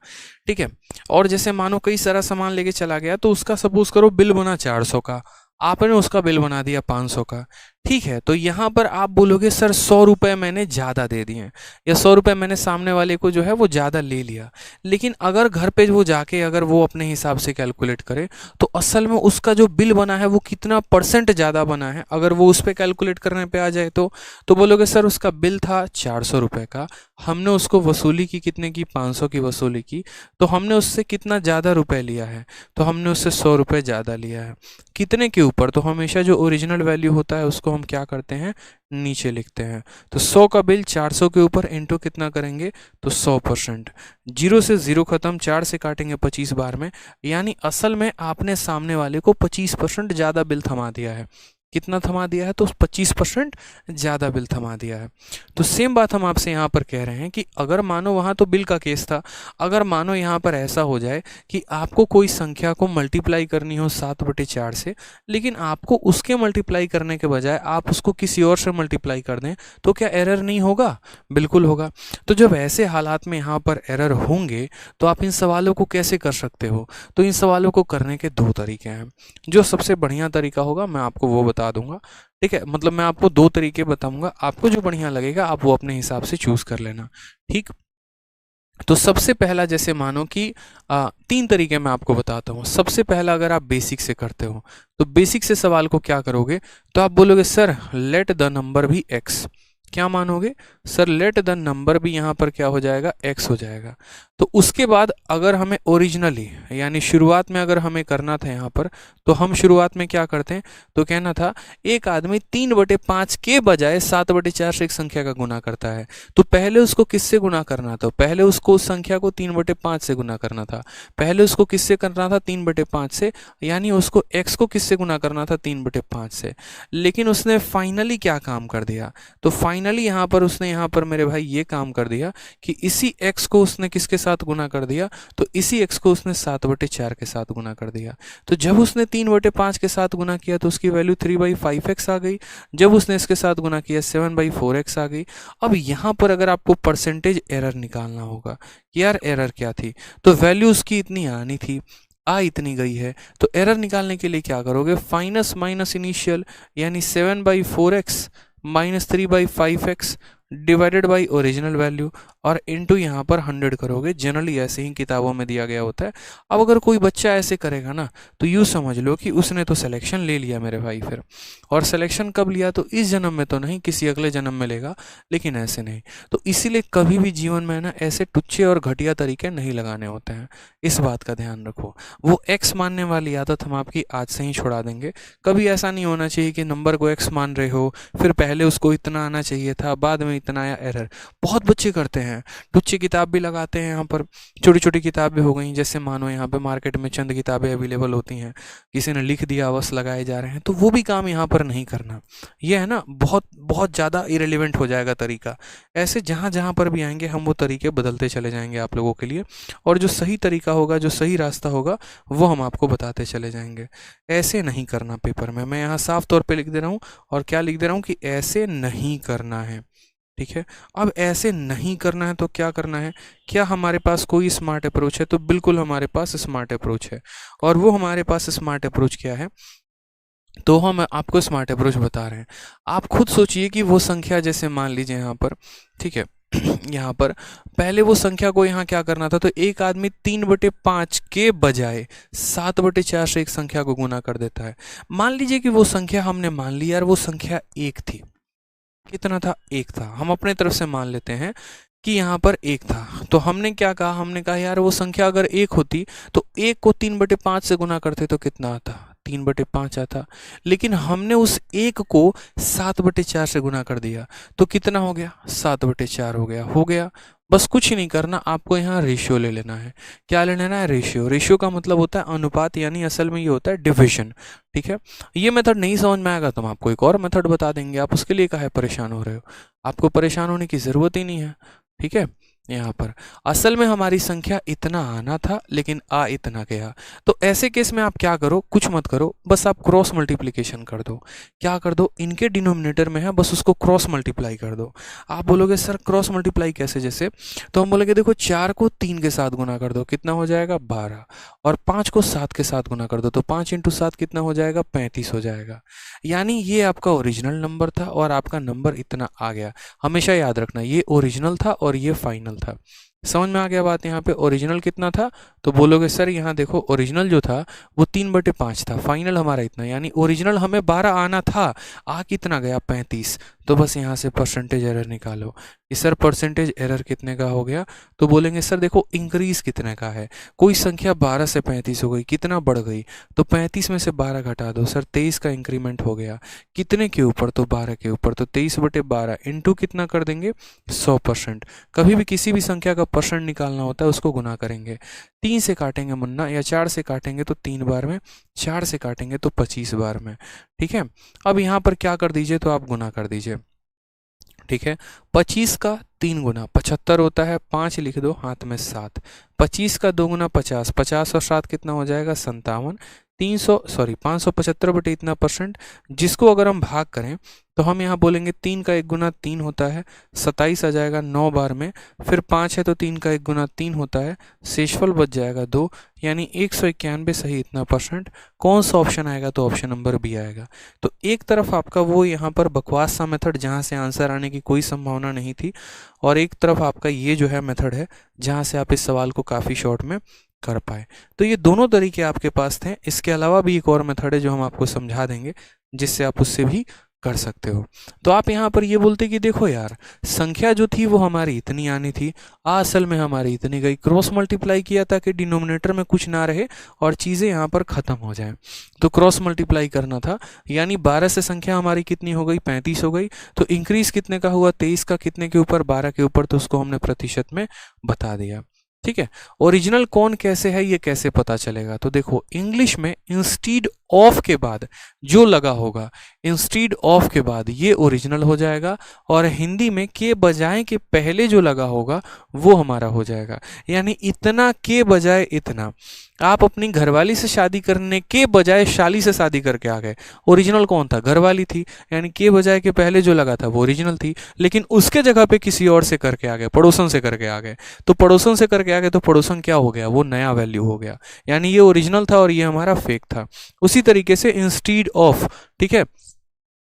ठीक है, और जैसे मानो कई सारा सामान लेके चला गया तो उसका सपोज करो बिल बना 400 का, आपने उसका बिल बना दिया 500 का। ठीक है, तो यहाँ पर आप बोलोगे सर 100 रुपये मैंने ज़्यादा दे दिए, या 100 रुपये मैंने सामने वाले को जो है वो ज़्यादा ले लिया। लेकिन अगर घर पे वो जाके अगर वो अपने हिसाब से कैलकुलेट करे तो असल में उसका जो बिल बना है वो कितना परसेंट ज़्यादा बना है, अगर वो उस पर कैलकुलेट करने पे आ जाए तो बोलोगे सर उसका बिल था 400 रुपये का, हमने उसको वसूली की कितने की, 500 की वसूली की, तो हमने उससे कितना ज़्यादा रुपये लिया है, तो हमने उससे 100 रुपये ज़्यादा लिया है। कितने के ऊपर, तो हमेशा जो ओरिजिनल वैल्यू होता है उसको हम क्या करते हैं, नीचे लिखते हैं। तो 100 का बिल 400 के ऊपर इंटू कितना करेंगे, तो 100%। 0 से 0 खत्म, 4 से काटेंगे 25 बार में, यानी असल में आपने सामने वाले को 25% ज़्यादा बिल थमा दिया है। कितना थमा दिया है, तो 25% ज़्यादा बिल थमा दिया है। तो सेम बात हम आपसे यहाँ पर कह रहे हैं कि अगर मानो वहाँ तो बिल का केस था, अगर मानो यहाँ पर ऐसा हो जाए कि आपको कोई संख्या को मल्टीप्लाई करनी हो 7/4 से, लेकिन आपको उसके मल्टीप्लाई करने के बजाय आप उसको किसी और से मल्टीप्लाई कर दें, तो क्या एरर नहीं होगा, बिल्कुल होगा। तो जब ऐसे हालात में यहाँ पर एरर होंगे तो आप इन सवालों को कैसे कर सकते हो, तो इन सवालों को करने के दो तरीके हैं। जो सबसे बढ़िया तरीका होगा मैं आपको वो बता दूंगा, ठीक है, मतलब मैं आपको दो तरीके बताऊंगा, आपको जो बढ़िया लगेगा आप वो अपने हिसाब से चूज कर लेना, ठीक। तो सबसे पहला, जैसे मानो कि 3 तरीके मैं आपको बताता हूँ। सबसे पहला, अगर आप बेसिक से करते हो तो बेसिक से सवाल को क्या करोगे, तो आप बोलोगे सर लेट द नंबर भी x। क्या मानोगे, सर लेट द नंबर भी यहाँ पर क्या हो जाएगा, x हो जाएगा। तो उसके बाद अगर हमें ओरिजिनली यानी शुरुआत में अगर हमें करना था यहाँ पर, तो हम शुरुआत में क्या करते हैं, तो कहना था एक आदमी 3/5 के बजाय 7/4 से एक संख्या का गुना करता है। तो पहले उसको किससे गुना करना था, पहले उसको उस संख्या को 3/5 से गुना करना था। पहले उसको किससे करना था, 3/5 से, यानी उसको x को किससे गुना करना था, 3/5 से। लेकिन उसने फाइनली क्या काम कर दिया, तो फाइनली यहाँ पर उसने यहाँ पर मेरे भाई ये काम कर दिया कि इसी x को उसने किसके साथ गुना कर दिया, तो इसी x को उसने 7/4 के साथ गुना कर दिया। तो जब उसने 3/5 के साथ गुना किया तो उसकी वैल्यू 3/5x आ गई। जब उसने इसके साथ गुना किया 7/4x आ गई। अब यहाँ पर अगर आपको परसेंटेज एरर निकालना होगा कि यार एरर क्या थी, तो वैल्यू उसकी इतनी आनी थी, आ इतनी गई है, तो एरर निकालने के लिए क्या करोगे, फाइनस माइनस इनिशियल, यानी 7/4x minus 3/5x divided by original value और इनटू यहाँ पर 100 करोगे। जनरली ऐसे ही किताबों में दिया गया होता है। अब अगर कोई बच्चा ऐसे करेगा ना, तो यूँ समझ लो कि उसने तो सिलेक्शन ले लिया मेरे भाई फिर। और सिलेक्शन कब लिया, तो इस जन्म में तो नहीं, किसी अगले जन्म में लेगा, लेकिन ऐसे नहीं। तो इसीलिए कभी भी जीवन में ना ऐसे टुच्चे और घटिया तरीके नहीं लगाने होते हैं, इस बात का ध्यान रखो। वो एक्स मानने वाली आदत हम आपकी आज से ही छुड़ा देंगे। कभी ऐसा नहीं होना चाहिए कि नंबर को एक्स मान रहे हो, फिर पहले उसको इतना आना चाहिए था, बाद में इतना आया, एरर बहुत बच्चे करते हैं। टुच्ची किताब भी लगाते हैं, यहाँ पर छोटी छोटी किताबें हो गई, जैसे मानो यहाँ पे मार्केट में चंद किताबें अवेलेबल होती हैं, किसी ने लिख दिया बस लगाए जा रहे हैं, तो वो भी काम यहाँ पर नहीं करना। ये है ना, बहुत बहुत ज़्यादा इरेलीवेंट हो जाएगा तरीका। ऐसे जहाँ जहाँ पर भी आएंगे हम वो तरीके बदलते चले जाएंगे आप लोगों के लिए, और जो सही तरीका होगा, जो सही रास्ता होगा, वो हम आपको बताते चले जाएंगे। ऐसे नहीं करना पेपर में, मैं यहाँ साफ तौर पे लिख दे रहा हूँ, और क्या लिख दे रहा हूँ कि ऐसे नहीं करना है, ठीक है। अब ऐसे नहीं करना है तो क्या करना है, क्या हमारे पास कोई स्मार्ट अप्रोच है, तो बिल्कुल हमारे पास स्मार्ट अप्रोच है। और वो हमारे पास स्मार्ट अप्रोच क्या है, तो हम आपको स्मार्ट अप्रोच बता रहे हैं। आप खुद सोचिए कि वो संख्या, जैसे मान लीजिए यहाँ पर, ठीक है, यहाँ पर पहले वो संख्या को यहाँ क्या करना था, तो एक आदमी 3/5 के बजाय 7/4 से एक संख्या को गुना कर देता है। मान लीजिए कि वो संख्या हमने मान ली यार, वो संख्या 1 थी। कितना था, 1 था। हम अपने तरफ से मान लेते हैं कि यहाँ पर 1 था। तो हमने क्या कहा, हमने कहा यार वो संख्या अगर 1 होती तो 1 को 3/5 से गुना करते तो कितना आता, 3/5 आता। लेकिन हमने उस 1 को 7/4 से गुना कर दिया तो कितना हो गया, 7/4 हो गया। बस कुछ ही नहीं करना, आपको यहाँ रेशियो ले लेना है। क्या ले लेना है, रेशियो। रेशियो का मतलब होता है अनुपात, यानी असल में ये होता है डिविजन, ठीक है। ये मेथड नहीं समझ में आएगा तो हम आपको एक और मेथड बता देंगे, आप उसके लिए काहे परेशान हो रहे हो, आपको परेशान होने की ज़रूरत ही नहीं है, ठीक है। यहाँ पर असल में हमारी संख्या इतना आना था, लेकिन आ इतना गया। तो ऐसे केस में आप क्या करो, कुछ मत करो, बस आप क्रॉस मल्टीप्लिकेशन कर दो। क्या कर दो, इनके डिनोमिनेटर में है, बस उसको क्रॉस मल्टीप्लाई कर दो। आप बोलोगे सर क्रॉस मल्टीप्लाई कैसे, जैसे, तो हम बोलेंगे देखो 4 को 3 के साथ गुना कर दो, कितना हो जाएगा, 12। और 5 को 7 के साथ गुना कर दो, तो 5 × 7 कितना हो जाएगा, 35 हो जाएगा। यानी ये आपका ओरिजिनल नंबर था और आपका नंबर इतना आ गया। हमेशा याद रखना, ये ओरिजिनल था और ये फाइनल था। समझ में आ गया बात यहाँ पे। ओरिजिनल कितना था, तो बोलोगे सर यहाँ देखो ओरिजिनल जो था वो 3/5 था, फाइनल हमारा इतना, यानी ओरिजिनल हमें 12 आना था, आ कितना गया 35। तो बस यहाँ से परसेंटेज एरर निकालो कि सर परसेंटेज एरर कितने का हो गया, तो बोलेंगे सर देखो इंक्रीज कितने का है, कोई संख्या 12 से 35 हो गई, कितना बढ़ गई, तो 35 में से 12 घटा दो, सर 23 का इंक्रीमेंट हो गया, कितने के ऊपर, तो 12 के ऊपर, तो 23/12 इंटू कितना कर देंगे 100%। कभी भी किसी भी संख्या का परसेंट निकालना होता है उसको गुना करेंगे, 3 से काटेंगे मुन्ना, या 4 से काटेंगे तो 3 बार में, 4 से काटेंगे तो 25 बार में। ठीक है, अब यहाँ पर क्या कर दीजिए, तो आप गुना कर दीजिए। ठीक है, 25 का 3 गुना 75 होता है, 5 लिख दो हाथ में 7, 25 का 2 गुना 50, 50 और 7 कितना हो जाएगा 57, 575 बटे इतना परसेंट, जिसको अगर हम भाग करें तो हम यहाँ बोलेंगे 3 का 1 गुना 3 होता है, 27 आ जाएगा 9 बार में, फिर 5 है तो 3 का 1 गुना 3 होता है, शेषफल बच जाएगा 2, यानी 191 सही इतना परसेंट। कौन सा ऑप्शन आएगा, तो ऑप्शन नंबर बी आएगा। तो एक तरफ आपका वो यहाँ पर बकवास सा मेथड जहाँ से आंसर आने की कोई संभावना नहीं थी, और एक तरफ आपका ये जो है मेथड है जहाँ से आप इस सवाल को काफ़ी शॉर्ट में कर पाए। तो ये दोनों तरीके आपके पास थे। इसके अलावा भी एक और मेथड है जो हम आपको समझा देंगे, जिससे आप उससे भी कर सकते हो। तो आप यहाँ पर ये बोलते कि देखो यार, संख्या जो थी वो हमारी इतनी आनी थी, असल में हमारी इतनी गई, क्रॉस मल्टीप्लाई किया ताकि डिनोमिनेटर में कुछ ना रहे और चीज़ें यहाँ पर ख़त्म हो जाएं, तो क्रॉस मल्टीप्लाई करना था, यानी 12 से संख्या हमारी कितनी हो गई 35 हो गई, तो इंक्रीज कितने का हुआ 23 का कितने के ऊपर 12 के ऊपर, तो उसको हमने प्रतिशत में बता दिया। ठीक है, ओरिजिनल कौन कैसे है ये कैसे पता चलेगा, तो देखो इंग्लिश में इंस्टीड ऑफ के बाद जो लगा होगा, इंस्टीड ऑफ के बाद ये ओरिजिनल हो जाएगा, और हिंदी में के बजाय के पहले जो लगा होगा वो हमारा हो जाएगा, यानी इतना के बजाय इतना। आप अपनी घरवाली से शादी करने के बजाय शाली से शादी करके आ गए, ओरिजिनल कौन था, घरवाली थी, यानी के बजाय के पहले जो लगा था वो ओरिजिनल थी, लेकिन उसके जगह पे किसी और से करके आ गए, पड़ोसन से करके आ गए, तो पड़ोसन से करके आ गए तो पड़ोसन क्या हो गया, वो नया वैल्यू हो गया, यानी ये ओरिजिनल था और ये हमारा फेक था। उसी तरीके से इंस्टीड ऑफ, ठीक है,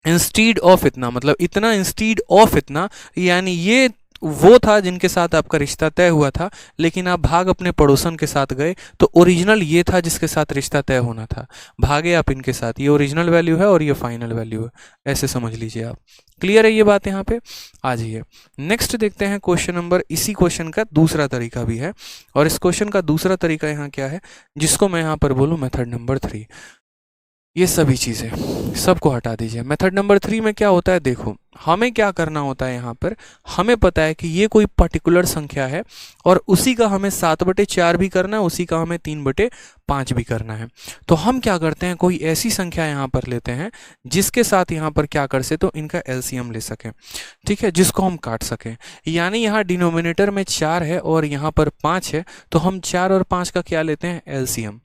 इंस्टीड ऑफ इतना मतलब इतना इंस्टीड ऑफ इतना, यानी ये वो था जिनके साथ आपका रिश्ता तय हुआ था, लेकिन आप भाग अपने पड़ोसन के साथ गए, तो ओरिजिनल ये था जिसके साथ रिश्ता तय होना था, भागे आप इनके साथ, ये ओरिजिनल वैल्यू है और ये फाइनल वैल्यू है, ऐसे समझ लीजिए आप। क्लियर है ये बात यहाँ पे? आ जाइए नेक्स्ट देखते हैं क्वेश्चन नंबर, इसी क्वेश्चन का दूसरा तरीका भी है, और इस क्वेश्चन का दूसरा तरीका यहाँ क्या है, जिसको मैं यहाँ पर बोलूँ मेथड नंबर 3। ये सभी चीज़ें सबको हटा दीजिए। मेथड नंबर 3 में क्या होता है, देखो हमें क्या करना होता है, यहाँ पर हमें पता है कि ये कोई पर्टिकुलर संख्या है और उसी का हमें 7/4 भी करना है, उसी का हमें 3/5 भी करना है। तो हम क्या करते हैं, कोई ऐसी संख्या यहाँ पर लेते हैं जिसके साथ यहाँ पर क्या कर से, तो इनका एलसीएम ले सकें, ठीक है, जिसको हम काट सकें। यानी यहाँ डिनोमिनेटर में 4 है और यहाँ पर 5 है, तो हम 4 और 5 का क्या लेते हैं, एलसीएम,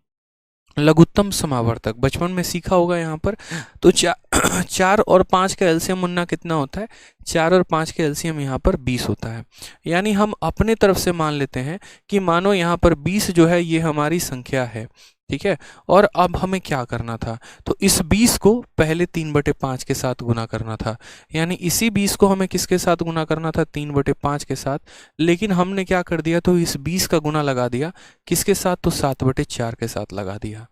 लघुत्तम समावर्तक, बचपन में सीखा होगा यहाँ पर। तो 4 और 5 का एलसीएम मुन्ना कितना होता है, 4 और 5 के एलसीएम यहाँ पर 20 होता है। यानी हम अपने तरफ से मान लेते हैं कि मानो यहाँ पर 20 जो है ये हमारी संख्या है, ठीक है, और अब हमें क्या करना था, तो इस 20 को पहले 3/5 के साथ गुना करना था, यानी इसी 20 को हमें किसके साथ गुना करना था, 3/5 के साथ, लेकिन हमने क्या कर दिया, तो इस 20 का गुना लगा दिया किसके साथ, तो 7/4 के साथ लगा दिया।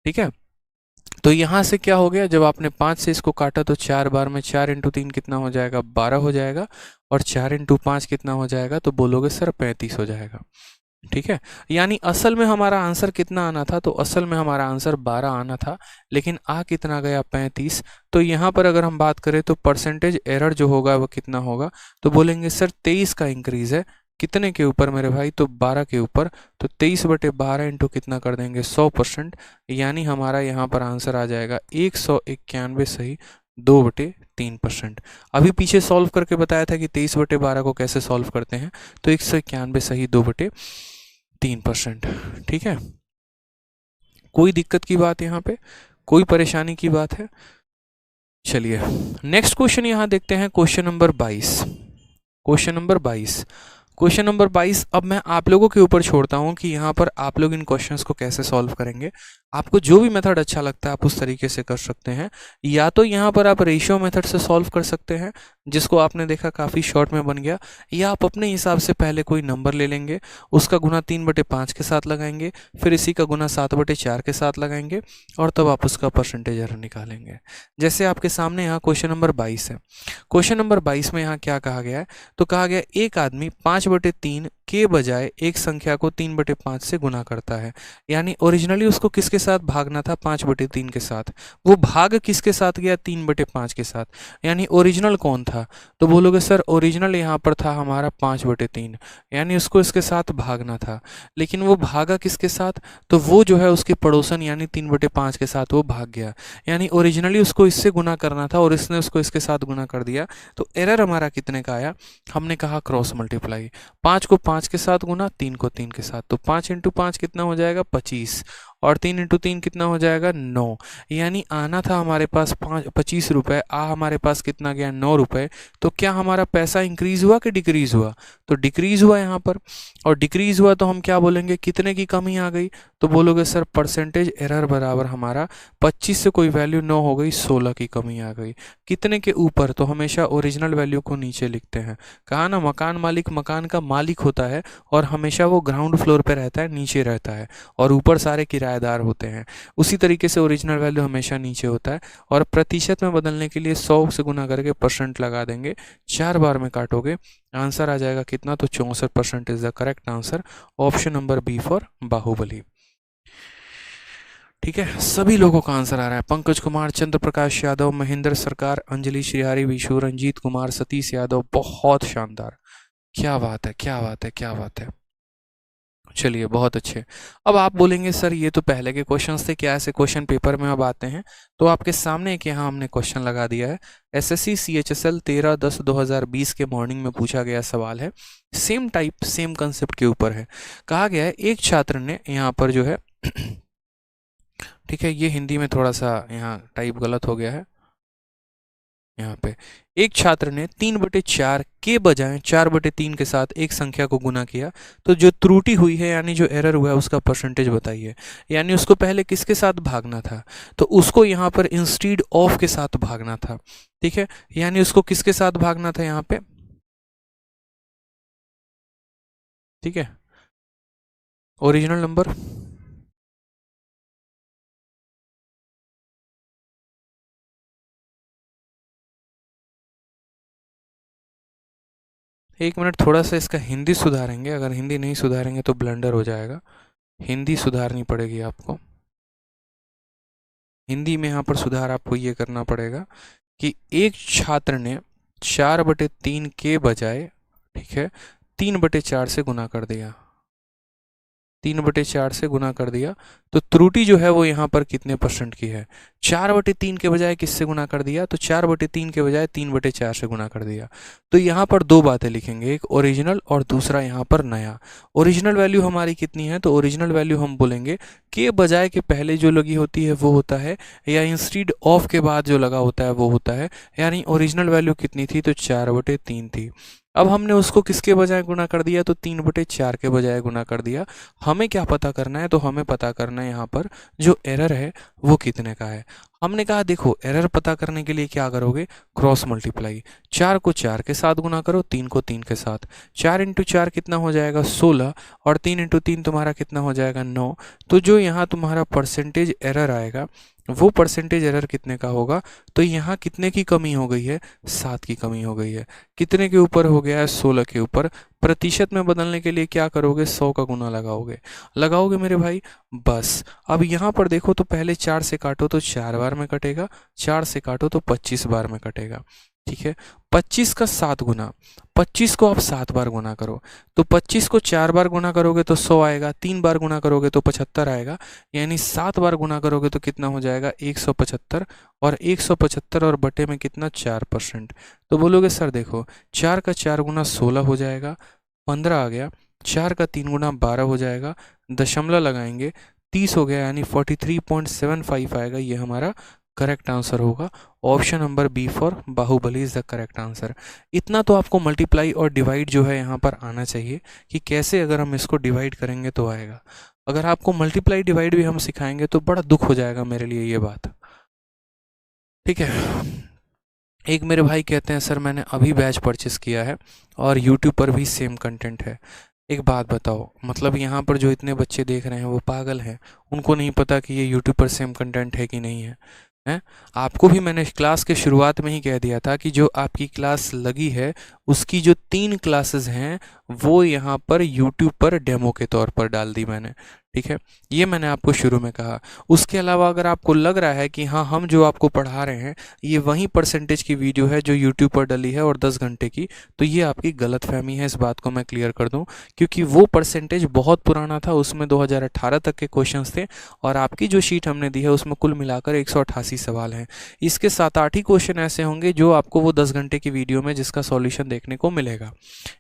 ठीक है, तो यहाँ से क्या हो गया, जब आपने 5 से इसको काटा तो 4 बार में 4 × 3 कितना हो जाएगा, 12 हो जाएगा, और 4 × 5 कितना हो जाएगा, तो बोलोगे सर 35 हो जाएगा। ठीक है, यानी असल में हमारा आंसर कितना आना था, तो असल में हमारा आंसर 12 आना था, लेकिन आ कितना गया 35। तो यहाँ पर अगर हम बात करें तो परसेंटेज एरर जो होगा वो कितना होगा, तो बोलेंगे सर 23 का इंक्रीज है, कितने के ऊपर मेरे भाई, तो 12 के ऊपर, तो 23/12 इंटू कितना कर देंगे 100%, यानी हमारा यहाँ पर आंसर आ जाएगा 191 सही 2/3%। अभी पीछे सॉल्व करके बताया था कि 23/12 को कैसे सॉल्व करते हैं, तो 191 सही 2/3%। ठीक है, कोई दिक्कत की बात यहाँ पे, कोई परेशानी की बात है? चलिए नेक्स्ट क्वेश्चन यहाँ देखते हैं, question number 22। Question number 22, question number 22 अब मैं आप लोगों के ऊपर छोड़ता हूँ कि यहाँ पर आप लोग इन क्वेश्चंस को कैसे सॉल्व करेंगे। आपको जो भी मेथड अच्छा लगता है आप उस तरीके से कर सकते हैं। या तो यहाँ पर आप रेशियो मेथड से सॉल्व कर सकते हैं, जिसको आपने देखा काफ़ी शॉर्ट में बन गया, या आप अपने हिसाब से पहले कोई नंबर ले लेंगे, उसका गुना 3/5 के साथ लगाएंगे, फिर इसी का गुना 7/4 के साथ लगाएंगे, और तब आप उसका परसेंटेज एरर निकालेंगे। जैसे आपके सामने यहाँ क्वेश्चन नंबर 22 है। क्वेश्चन नंबर 22 में यहाँ क्या कहा गया है, तो कहा गया एक आदमी 5/3 के बजाय एक संख्या को 3/5 से गुना करता है। यानी ओरिजिनली उसको किसके साथ भागना था, 5/3 के साथ। वो भाग किसके साथ गया, 3/5 के साथ। यानी ओरिजिनल कौन था, तो बोलोगे सर ओरिजिनल यहाँ पर था हमारा 5/3, यानी उसको इसके साथ भागना था। लेकिन वो भागा किसके साथ, तो वो जो है उसके पड़ोसन यानी 3/5 के साथ वो भाग गया। यानी ओरिजिनली उसको इससे गुना करना था और इसने उसको इसके साथ गुना कर दिया। तो एरर हमारा कितने का आया, हमने कहा क्रॉस मल्टीप्लाई। 5 को 5 के साथ गुना, 3 को 3 के साथ, तो 5 × 5 कितना हो जाएगा 25, और 3 × 3 कितना हो जाएगा 9। यानी आना था हमारे पास 25 रुपये, हमारे पास कितना गया 9 रुपये। तो क्या हमारा पैसा इंक्रीज हुआ कि डिक्रीज हुआ, तो डिक्रीज हुआ यहाँ पर। और डिक्रीज हुआ तो हम क्या बोलेंगे, कितने की कमी आ गई, तो बोलोगे सर परसेंटेज एरर बराबर हमारा 25 से कोई वैल्यू 9 हो गई, 16 की कमी आ गई। कितने के ऊपर, तो हमेशा ओरिजिनल वैल्यू को नीचे लिखते हैं। कहा ना मकान मालिक मकान का मालिक होता है और हमेशा वो ग्राउंड फ्लोर पे रहता है, नीचे रहता है, और ऊपर सारे किराएदार होते हैं। उसी तरीके से ओरिजिनल वैल्यू हमेशा नीचे होता है। और प्रतिशत में बदलने के लिए 100 से गुना करके परसेंट लगा देंगे, 4 बार में काटोगे, आंसर आ जाएगा कितना, तो 64% is the correct answer. Option number B for Baahubali. ठीक है, सभी लोगों का आंसर आ रहा है। पंकज कुमार, चंद्र प्रकाश यादव, महेंद्र सरकार, अंजलि श्रीहरि विशु, रंजीत कुमार, सतीश यादव, बहुत शानदार। क्या बात है, क्या बात है, क्या बात है। चलिए बहुत अच्छे। अब आप बोलेंगे सर ये तो पहले के क्वेश्चंस थे, क्या ऐसे क्वेश्चन पेपर में अब आते हैं, तो आपके सामने एक यहाँ हमने क्वेश्चन लगा दिया है। एसएससी CHSL 13/10/2020 के मॉर्निंग में पूछा गया सवाल है, सेम टाइप सेम कंसेप्ट के ऊपर है। कहा गया है एक छात्र ने यहाँ पर जो है ठीक है, ये हिंदी में थोड़ा सा यहाँ टाइप गलत हो गया है। यहाँ पे एक छात्र ने 3/4 के बजाय 4/3 के साथ एक संख्या को गुना किया, तो जो त्रुटि हुई है यानी जो एरर हुआ है उसका परसेंटेज बताइए। यानी उसको पहले किसके साथ भागना था, तो उसको यहाँ पर इंस्टीड ऑफ के साथ भागना था। ठीक है, यानी उसको किसके साथ भागना था यहाँ पे, ठीक है, ओरिजिनल नंबर। एक मिनट, थोड़ा सा इसका हिंदी सुधारेंगे, अगर हिंदी नहीं सुधारेंगे तो ब्लंडर हो जाएगा। हिंदी सुधारनी पड़ेगी आपको। हिंदी में यहाँ पर सुधार आपको ये करना पड़ेगा कि एक छात्र ने 4/3 के बजाय, ठीक है, 3/4 से गुना कर दिया, 3/4 से गुना कर दिया। तो त्रुटि जो है वो यहाँ पर कितने परसेंट की है, 4/3 के बजाय किससे गुना कर दिया, तो 4/3 के बजाय 3/4 से गुना कर दिया। तो यहाँ पर दो बातें लिखेंगे, एक ओरिजिनल और दूसरा यहाँ पर नया। ओरिजिनल वैल्यू हमारी कितनी है, तो ओरिजिनल वैल्यू हम बोलेंगे के बजाय के पहले जो लगी होती है वो होता है, या इंस्टीड ऑफ के बाद जो लगा होता है वो होता है। यानी ओरिजिनल वैल्यू कितनी थी, तो 4/3 थी। अब हमने उसको किसके बजाय गुना कर दिया, तो 3/4 के बजाय गुना कर दिया। हमें क्या पता करना है, तो हमें पता करना है यहाँ पर जो एरर है वो कितने का है। हमने कहा देखो एरर पता करने के लिए क्या करोगे, क्रॉस मल्टीप्लाई। 4 को 4 के साथ गुना करो, 3 को 3 के साथ। 4 × 4 कितना हो जाएगा 16, और 3 × 3 तुम्हारा कितना हो जाएगा 9। तो जो यहाँ तुम्हारा परसेंटेज एरर आएगा वो परसेंटेज एरर कितने का होगा, तो यहाँ कितने की कमी हो गई है, 7 की कमी हो गई है। कितने के ऊपर हो गया है, 16 के ऊपर। प्रतिशत में बदलने के लिए क्या करोगे, 100 का गुना लगाओगे मेरे भाई। बस अब यहाँ पर देखो, तो पहले 4 से काटो तो 4 बार में कटेगा, 4 से काटो तो 25 बार में कटेगा। ठीक है, 25 का 7 गुना, 25 को आप 7 बार गुना करो, तो 25 को 4 बार गुना करोगे तो 100 आएगा, 3 बार गुना करोगे तो 75 आएगा। यानी 7 बार गुना करोगे तो कितना हो जाएगा 175, और 175 और बटे में कितना 4%। तो बोलोगे सर देखो 4 का 4 गुना 16 हो जाएगा, 15 आ गया, 4 का 3 गुना 12 हो जाएगा, दशमलव लगाएंगे 30 हो गया, यानी 43.75 आएगा। ये हमारा करेक्ट आंसर होगा option number B for Baahubali is the correct answer. इतना तो आपको मल्टीप्लाई और डिवाइड जो है यहाँ पर आना चाहिए कि कैसे अगर हम इसको डिवाइड करेंगे तो आएगा। अगर आपको मल्टीप्लाई डिवाइड भी हम सिखाएंगे तो बड़ा दुख हो जाएगा मेरे लिए ये बात, ठीक है। एक मेरे भाई कहते हैं सर मैंने अभी बैच परचेस किया है और यूट्यूब पर भी सेम कंटेंट है, एक बात बताओ, मतलब यहाँ पर जो इतने बच्चे देख रहे हैं वो पागल हैं, उनको नहीं पता कि ये यूट्यूब पर सेम कंटेंट है कि नहीं है? हैं? आपको भी मैंने क्लास के शुरुआत में ही कह दिया था कि जो आपकी क्लास लगी है उसकी जो 3 क्लासेस हैं वो यहाँ पर यूट्यूब पर डेमो के तौर पर डाल दी मैंने, ठीक है। ये मैंने आपको शुरू में कहा। उसके अलावा अगर आपको लग रहा है कि हाँ हम जो आपको पढ़ा रहे हैं ये वही परसेंटेज की वीडियो है जो यूट्यूब पर डली है और 10 घंटे की, तो ये आपकी गलतफहमी है, इस बात को मैं क्लियर कर दूं, क्योंकि वो परसेंटेज बहुत पुराना था, उसमें 2018 तक के क्वेश्चंस थे और आपकी जो शीट हमने दी है उसमें कुल मिलाकर 188 सवाल हैं। इसके 7-8 ही क्वेश्चन ऐसे होंगे जो आपको वो 10 घंटे की वीडियो में जिसका सॉल्यूशन देखने को मिलेगा।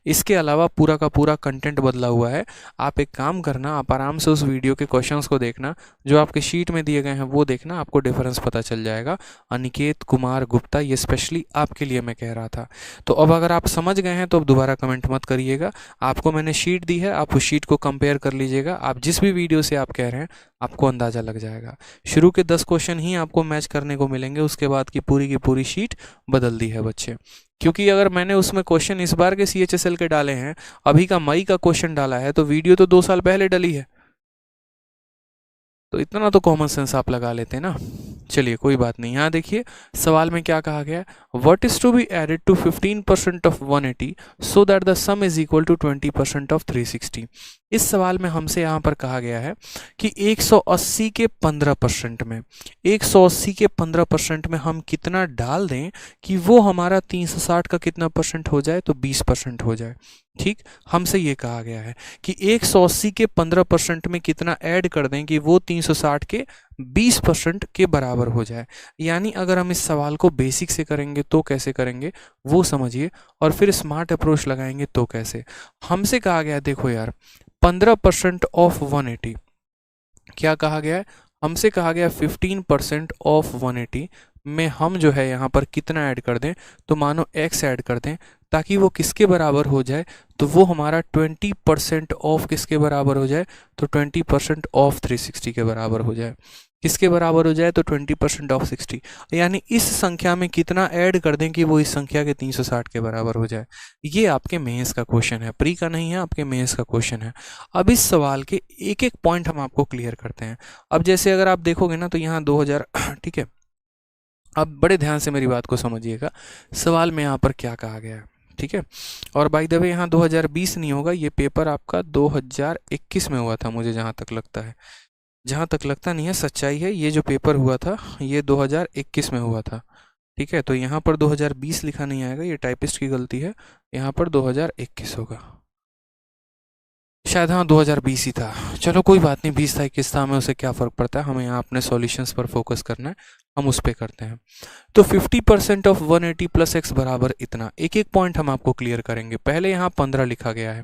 इसके अलावा पूरा का पूरा कंटेंट बदला हुआ है। आप एक काम करना, आप आराम से उस वीडियो के क्वेश्चंस को देखना, जो आपके शीट में दिए गए हैं वो देखना, आपको डिफरेंस पता चल जाएगा। अनिकेत कुमार गुप्ता, ये स्पेशली आपके लिए मैं कह रहा था। तो अब अगर आप समझ गए हैं तो अब दोबारा कमेंट मत करिएगा, आपको मैंने शीट दी है, आप उस शीट को कंपेयर कर लीजिएगा, आप जिस भी वीडियो से आप कह रहे हैं आपको अंदाज़ा लग जाएगा। शुरू के 10 क्वेश्चन ही आपको मैच करने को मिलेंगे, उसके बाद की पूरी शीट बदल दी है बच्चे। क्योंकि अगर मैंने उसमें क्वेश्चन इस बार के CHSL के डाले हैं, अभी का मई का क्वेश्चन डाला है, तो वीडियो तो 2 साल पहले डली है, तो इतना तो कॉमन सेंस आप लगा लेते हैं ना। चलिए कोई बात नहीं। यहाँ देखिए सवाल में क्या कहा गया, what is to be added to 15% of 180 so that the sum is equal to 20% of 360। इस सवाल में हमसे यहाँ पर कहा गया है कि 180 के 15% में 180 के 15% में हम कितना डाल दें कि वो हमारा 360 का कितना परसेंट हो जाए, तो 20% हो जाए। ठीक, हमसे ये कहा गया है कि 180 के 15% में कितना ऐड कर दें कि वो 360 के 20% के बराबर हो जाए। यानी अगर हम इस सवाल को बेसिक से करेंगे तो कैसे करेंगे वो समझिए, और फिर स्मार्ट अप्रोच लगाएंगे तो कैसे। हमसे कहा गया, देखो यार, 15% ऑफ 180, क्या कहा गया है, हमसे कहा गया 15% ऑफ 180 में हम जो है यहाँ पर कितना ऐड कर दें, तो मानो x ऐड कर दें, ताकि वो किसके बराबर हो जाए, तो वो हमारा 20% ऑफ किसके बराबर हो जाए, तो 20% ऑफ 360 के बराबर हो जाए। किसके बराबर हो जाए, तो 20% ऑफ 60, यानी इस संख्या में कितना ऐड कर दें कि वो इस संख्या के 360 के बराबर हो जाए। ये आपके मेंस का क्वेश्चन है, प्री का नहीं है, आपके मेंस का क्वेश्चन है। अब इस सवाल के एक एक पॉइंट हम आपको क्लियर करते हैं। अब जैसे अगर आप देखोगे ना तो यहाँ 2000 ठीक है, अब बड़े ध्यान से मेरी बात को समझिएगा, सवाल में यहाँ पर क्या कहा गया है, ठीक है। और बाय द वे यहाँ 2020 नहीं होगा, ये पेपर आपका 2021 में हुआ था, मुझे जहाँ तक लगता है, जहाँ तक लगता नहीं है, सच्चाई है, ये जो पेपर हुआ था ये 2021 में हुआ था, ठीक है। तो यहाँ पर 2020 लिखा नहीं आएगा, ये टाइपिस्ट की गलती है, यहाँ पर 2021 होगा, शायद हाँ 2020 ही था। चलो कोई बात नहीं, 20 था 21 था, हमें उसे क्या फ़र्क पड़ता है, हमें यहाँ अपने सॉल्यूशंस पर फोकस करना है, हम उस पर करते हैं। तो 50% ऑफ 180 प्लस एक्स बराबर इतना, एक एक पॉइंट हम आपको क्लियर करेंगे। पहले यहाँ 15 लिखा गया है,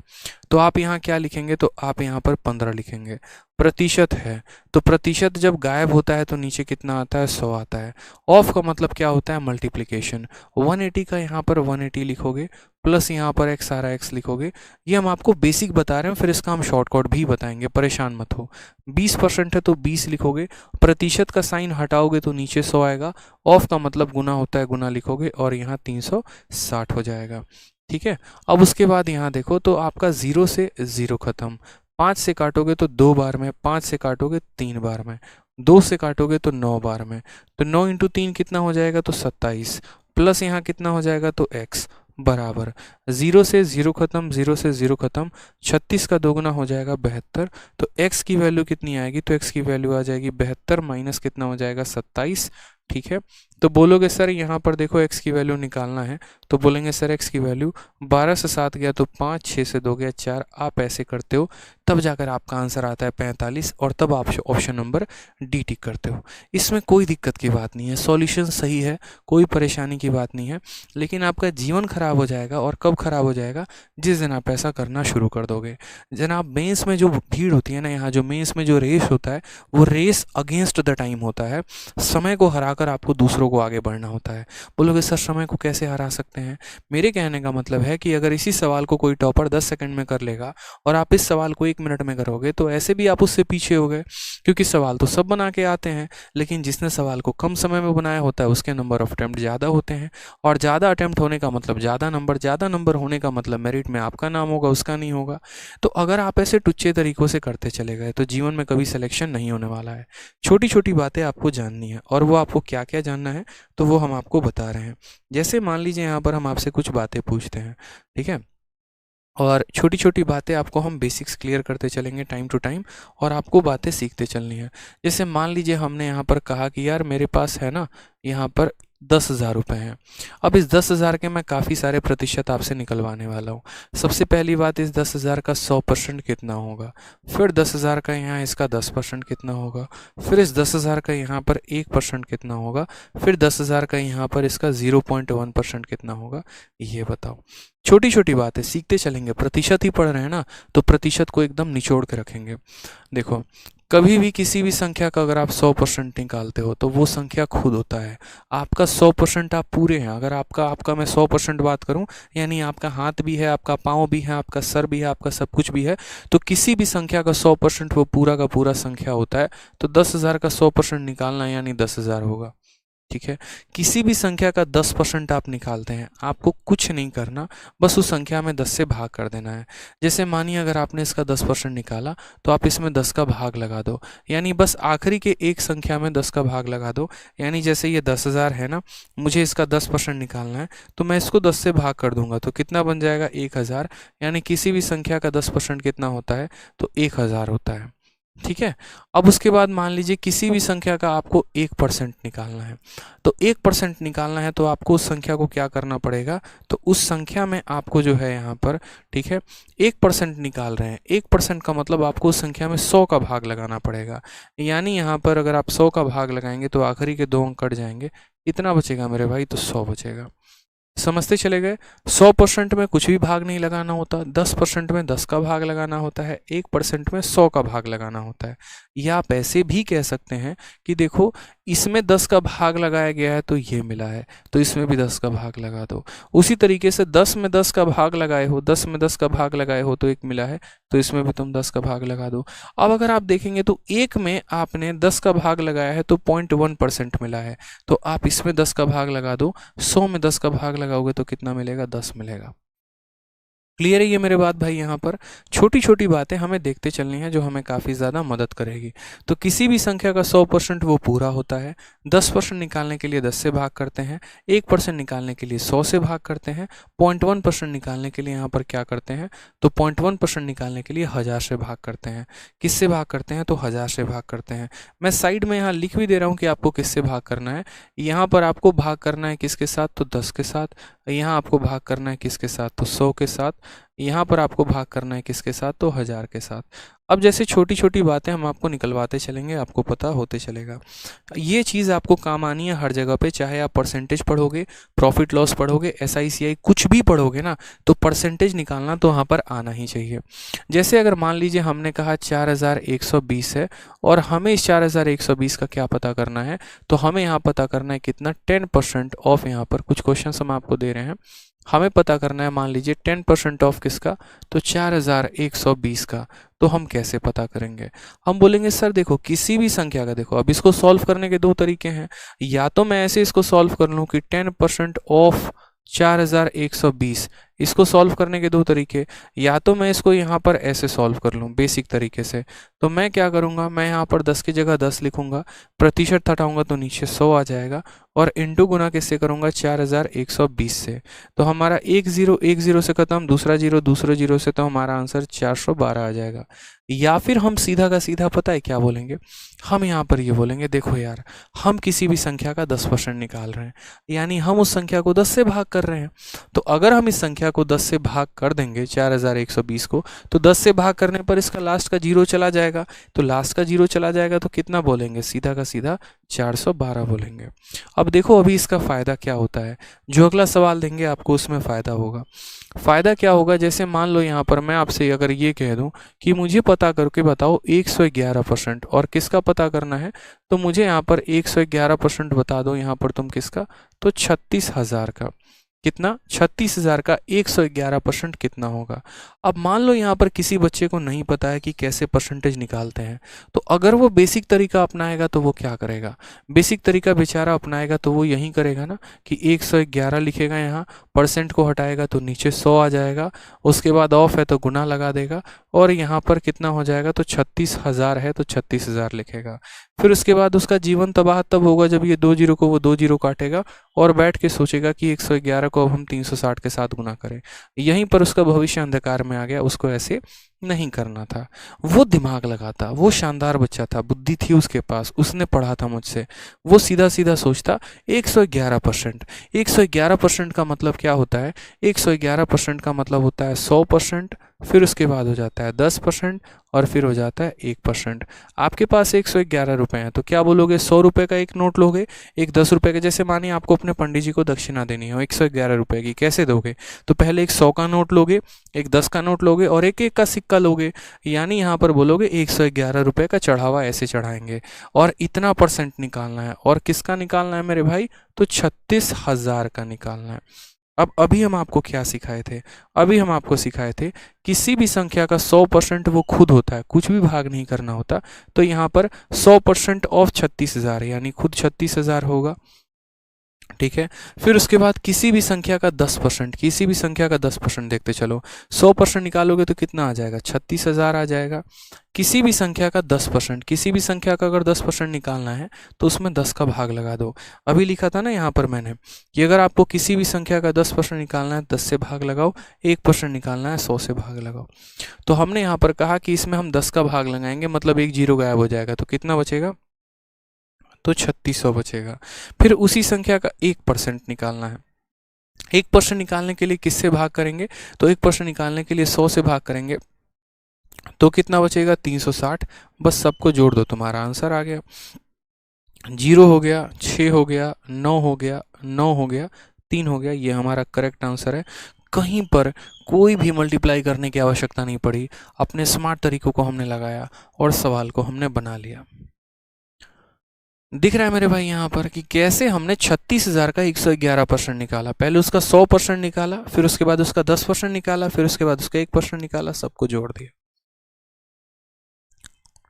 तो आप यहाँ क्या लिखेंगे, तो आप यहाँ पर 15 लिखेंगे। प्रतिशत है, तो प्रतिशत जब गायब होता है तो नीचे कितना आता है, 100 आता है। ऑफ का मतलब क्या होता है, मल्टीप्लिकेशन। 180 का यहाँ पर 180 लिखोगे, प्लस यहाँ पर x सारा x लिखोगे। ये हम आपको बेसिक बता रहे हैं, फिर इसका हम शॉर्टकट भी बताएंगे, परेशान मत हो। 20% है तो 20 लिखोगे, प्रतिशत का साइन हटाओगे तो नीचे 100 आएगा, ऑफ का मतलब गुना होता है, गुना लिखोगे, और यहाँ 360 हो जाएगा, ठीक है। अब उसके बाद यहाँ देखो, तो आपका 0 से 0 खत्म, 5 से काटोगे तो 2 बार में, 5 से काटोगे 3 बार में, 2 से काटोगे तो 9 बार में, तो 9 इंटू 3 कितना हो जाएगा, तो 27, प्लस यहाँ कितना हो जाएगा, तो x बराबर 0 से 0 खत्म, 0 से 0 खत्म, 36 का दोगुना हो जाएगा 72, तो x की वैल्यू कितनी आएगी, तो x की वैल्यू आ जाएगी 72 माइनस कितना हो जाएगा, 27, ठीक है। तो बोलोगे सर यहाँ पर देखो x की वैल्यू निकालना है, तो बोलेंगे सर x की वैल्यू 12 से 7 गया तो 5, 6 से 2 गया 4, आप ऐसे करते हो तब जाकर आपका आंसर आता है 45 और तब आप ऑप्शन नंबर डी टिक करते हो। इसमें कोई दिक्कत की बात नहीं है, सॉल्यूशन सही है, कोई परेशानी की बात नहीं है, लेकिन आपका जीवन खराब हो जाएगा। और कब खराब हो जाएगा? जिस दिन आप ऐसा करना शुरू कर दोगे। जनाब मेंस में जो भीड़ होती है ना, यहाँ जो मेंस में जो रेस होता है वो रेस अगेंस्ट द टाइम होता है। समय को हराकर आपको दूसरों को आगे बढ़ना होता है। बोलोगे सर समय को कैसे हरा सकते हैं? मेरे कहने का मतलब है कि अगर इसी सवाल को कोई टॉपर 10 सेकंड में कर लेगा और आप इस सवाल को 1 मिनट में करोगे तो ऐसे भी आप उससे पीछे हो गए, क्योंकि सवाल तो सब बना के आते हैं, लेकिन जिसने सवाल को कम समय में बनाया होता है उसके नंबर ऑफ अटेम्प्ट ज़्यादा होते हैं। और ज़्यादा अटेम्प्ट होने का मतलब ज़्यादा नंबर होने का मतलब मेरिट में आपका नाम होगा, उसका नहीं होगा। तो अगर आप ऐसे टुच्चे तरीकों से करते चले गए तो जीवन में कभी सिलेक्शन नहीं होने वाला है। छोटी छोटी बातें आपको जाननी है, और वो आपको क्या क्या जानना है तो वो हम आपको बता रहे हैं। जैसे मान लीजिए यहाँ पर हम आपसे कुछ बातें पूछते हैं, ठीक है, और छोटी छोटी बातें आपको हम बेसिक्स क्लियर करते चलेंगे टाइम टू टाइम, और आपको बातें सीखते चलनी है। जैसे मान लीजिए हमने यहाँ पर कहा कि यार मेरे पास है ना यहाँ पर 10,000 रुपये हैं। अब इस 10,000 के मैं काफ़ी सारे प्रतिशत आपसे निकलवाने वाला हूँ। सबसे पहली बात, इस 10,000 का 100% कितना होगा, फिर 10,000 का यहाँ इसका 10% कितना होगा, फिर इस 10,000 का यहाँ पर 1% कितना होगा, फिर 10,000 का यहाँ पर इसका 0.1% कितना होगा, ये बताओ। छोटी छोटी बातें सीखते चलेंगे, प्रतिशत ही पढ़ रहे हैं ना, तो प्रतिशत को एकदम निचोड़ के रखेंगे। देखो कभी भी किसी भी संख्या का अगर आप 100% निकालते हो तो वो संख्या खुद होता है। आपका 100% आप पूरे हैं। अगर आपका मैं 100% बात करूं, यानी आपका हाथ भी है, आपका पाँव भी है, आपका सर भी है, आपका सब कुछ भी है, तो किसी भी संख्या का 100% वो पूरा का पूरा संख्या होता है। तो 10,000 का 100% निकालना यानी 10,000 होगा, ठीक है। किसी भी संख्या का 10% आप निकालते हैं, आपको कुछ नहीं करना, बस उस संख्या में 10 से भाग कर देना है। जैसे मानिए अगर आपने इसका 10% निकाला तो आप इसमें 10 का भाग लगा दो, यानी बस आखिरी के एक संख्या में 10 का भाग लगा दो। यानी जैसे ये 10,000 है ना, मुझे इसका 10% निकालना है, तो मैं इसको 10 से भाग कर दूंगा तो कितना बन जाएगा, 1,000। यानी किसी भी संख्या का 10% कितना होता है, तो 1,000 होता है, ठीक है। अब उसके बाद मान लीजिए किसी भी संख्या का आपको 1% निकालना है, तो 1% निकालना है तो आपको उस संख्या को क्या करना पड़ेगा, तो उस संख्या में आपको जो है यहाँ पर, ठीक है, 1% निकाल रहे हैं, 1% का मतलब आपको उस संख्या में 100 का भाग लगाना पड़ेगा। यानी यहाँ पर अगर आप 100 का भाग लगाएंगे तो आखिरी के 2 अंक कट जाएंगे, कितना बचेगा मेरे भाई, तो 100 बचेगा। समझते चले गए। 100% में कुछ भी भाग नहीं लगाना होता, 10% में 10 का भाग लगाना होता है, 1% में 100 का भाग लगाना होता है। या आप ऐसे भी कह सकते हैं कि देखो इसमें 10 का भाग लगाया गया है तो ये मिला है, तो इसमें भी 10 का भाग लगा दो। उसी तरीके से 10 में 10 का भाग लगाए हो, 10 में 10 का भाग लगाए हो तो एक मिला है, तो इसमें भी तुम 10 का भाग लगा दो। अब अगर आप देखेंगे तो एक में आपने 10 का भाग लगाया है तो 0.1% मिला है, तो आप इसमें 10 का भाग लगा दो, 100 में 10 का भाग लगाओगे तो कितना मिलेगा, 10 मिलेगा। क्लियर है ये मेरे बात भाई। यहाँ पर छोटी छोटी बातें हमें देखते चलनी है जो हमें काफ़ी ज़्यादा मदद करेगी। तो किसी भी संख्या का 100% वो पूरा होता है। 10% निकालने के लिए 10 से भाग करते हैं, 1% निकालने के लिए 100 से भाग करते हैं, 0.1% निकालने के लिए यहाँ पर क्या करते हैं, तो 0.1% निकालने के लिए 1000 से भाग करते हैं। किससे भाग करते हैं, तो 1000 से भाग करते हैं। मैं साइड में यहाँ लिख भी दे रहा हूँ कि आपको किससे भाग करना है। यहाँ पर आपको भाग करना है किसके साथ, तो 10 के साथ। यहाँ आपको भाग करना है किसके साथ, तो 100 के साथ। यहाँ पर आपको भाग करना है किसके साथ, तो 1000 के साथ। अब जैसे छोटी छोटी बातें हम आपको निकलवाते चलेंगे, आपको पता होते चलेगा। ये चीज़ आपको काम आनी है हर जगह पे, चाहे आप परसेंटेज पढ़ोगे, प्रॉफिट लॉस पढ़ोगे, SICI कुछ भी पढ़ोगे ना, तो परसेंटेज निकालना तो वहाँ पर आना ही चाहिए। जैसे अगर मान लीजिए हमने कहा 4120 है और हमें इस 4120 का क्या पता करना है, तो हमें यहाँ पता करना है कितना, 10% ऑफ। यहाँ पर कुछ क्वेश्चन हम आपको दे रहे हैं, हमें पता करना है मान लीजिए 10% ऑफ किसका, तो 4120 का। तो हम कैसे पता करेंगे, हम बोलेंगे सर देखो किसी भी संख्या का, देखो अब इसको सॉल्व करने के दो तरीके हैं। या तो मैं ऐसे इसको सॉल्व कर लूँ कि 10% ऑफ 4120, इसको सॉल्व करने के दो तरीके। या तो मैं इसको यहाँ पर ऐसे सॉल्व कर लूँ बेसिक तरीके से। तो मैं क्या करूँगा, मैं यहाँ पर 10 की जगह 10 लिखूँगा, प्रतिशत हटाऊँगा तो नीचे 100 आ जाएगा, और इंटू गुना किससे करूँगा 4120 से। तो हमारा एक जीरो से खत्म, दूसरा जीरो से, तो हमारा आंसर 412 आ जाएगा। या फिर हम सीधा का सीधा पता है क्या बोलेंगे, हम यहाँ पर ये बोलेंगे देखो यार, हम किसी भी संख्या का 10% निकाल रहे हैं, यानी हम उस संख्या को 10 से भाग कर रहे हैं। तो अगर हम इस संख्या को 10 से भाग कर देंगे 4120 को, तो 10 से भाग करने पर इसका लास्ट का जीरो चला जाएगा। तो लास्ट का जीरो चला जाएगा तो कितना बोलेंगे, सीधा का सीधा 412 बोलेंगे। अब देखो अभी इसका फ़ायदा क्या होता है, जो अगला सवाल देंगे आपको उसमें फ़ायदा होगा। फ़ायदा क्या होगा, जैसे मान लो यहाँ पर मैं आपसे अगर ये कह दूँ कि मुझे पता करके बताओ 111%, और किसका पता करना है, तो मुझे यहाँ पर 111% बता दो, यहाँ पर तुम किसका, तो 36,000 का। कितना, 36,000 का 111% कितना होगा। अब मान लो यहाँ पर किसी बच्चे को नहीं पता है कि कैसे परसेंटेज निकालते हैं, तो अगर वो बेसिक तरीका अपनाएगा तो वो क्या करेगा, बेसिक तरीका बेचारा अपनाएगा तो वो यही करेगा ना कि 111 लिखेगा, यहाँ परसेंट को हटाएगा तो नीचे 100 आ जाएगा, उसके बाद ऑफ है तो गुना लगा देगा, और यहाँ पर कितना हो जाएगा, तो 36,000 है तो 36,000 लिखेगा। फिर उसके बाद उसका जीवन तबाह तब होगा जब ये 2 जीरो को वो 2 जीरो काटेगा और बैठ के सोचेगा कि 111 को अब हम 360 के साथ गुना करें। यहीं पर उसका भविष्य अंधकार में आ गया, उसको ऐसे नहीं करना था। वो दिमाग लगाता, वो शानदार बच्चा था, बुद्धि थी उसके पास, उसने पढ़ा था मुझसे, वो सीधा सीधा सोचता 111%। 111% का मतलब क्या होता है, 111% का मतलब होता है 100%, फिर उसके बाद हो जाता है 10%, और फिर हो जाता है 1%। आपके पास 111 रुपये हैं तो क्या बोलोगे, 100 रुपये का एक नोट लोगे, एक 10 रुपये का, जैसे मानिए आपको अपने पंडित जी को दक्षिणा देनी हो 111 रुपये की, कैसे दोगे, तो पहले एक 100 का नोट लोगे, एक 10 का नोट लोगे और एक 1 का सिक्का लोगे, यानी यहाँ पर बोलोगे 111 रुपये का चढ़ावा ऐसे चढ़ाएंगे, और इतना परसेंट निकालना है। और किसका निकालना है मेरे भाई, तो 36,000 का निकालना है। अब अभी हम आपको क्या सिखाए थे, अभी हम आपको सिखाए थे किसी भी संख्या का 100% वो खुद होता है, कुछ भी भाग नहीं करना होता। तो यहाँ पर 100% ऑफ 36,000 यानी खुद 36,000 होगा, ठीक है। फिर उसके बाद किसी भी संख्या का 10%, किसी भी संख्या का 10% देखते चलो, 100% निकालोगे तो कितना आ जाएगा, 36,000 आ जाएगा। किसी भी संख्या का 10%, किसी भी संख्या का अगर 10% निकालना है तो उसमें 10 का भाग लगा दो। अभी लिखा था ना यहाँ पर मैंने कि अगर आपको किसी भी संख्या का 10% निकालना है 10 से भाग लगाओ, 1% निकालना है 100 से भाग लगाओ। तो हमने यहाँ पर कहा कि इसमें हम 10 का भाग लगाएंगे, मतलब एक जीरो गायब हो जाएगा, तो कितना बचेगा, तो 3600 बचेगा। फिर उसी संख्या का 1% निकालना है, 1% निकालने के लिए किससे भाग करेंगे, तो 1% निकालने के लिए 100 से भाग करेंगे, तो कितना बचेगा, 360। बस सबको जोड़ दो, तुम्हारा आंसर आ गया। 0 हो गया, 6 हो गया, 9 हो गया, 9 हो गया, 3 हो गया, ये हमारा करेक्ट आंसर है। कहीं पर कोई भी मल्टीप्लाई करने की आवश्यकता नहीं पड़ी, अपने स्मार्ट तरीकों को हमने लगाया और सवाल को हमने बना लिया। दिख रहा है मेरे भाई यहाँ पर कि कैसे हमने 36,000 का 111% निकाला, पहले उसका 100% निकाला, फिर उसके बाद उसका 10% निकाला, फिर उसके बाद उसका 1% निकाला, सबको जोड़ दिया।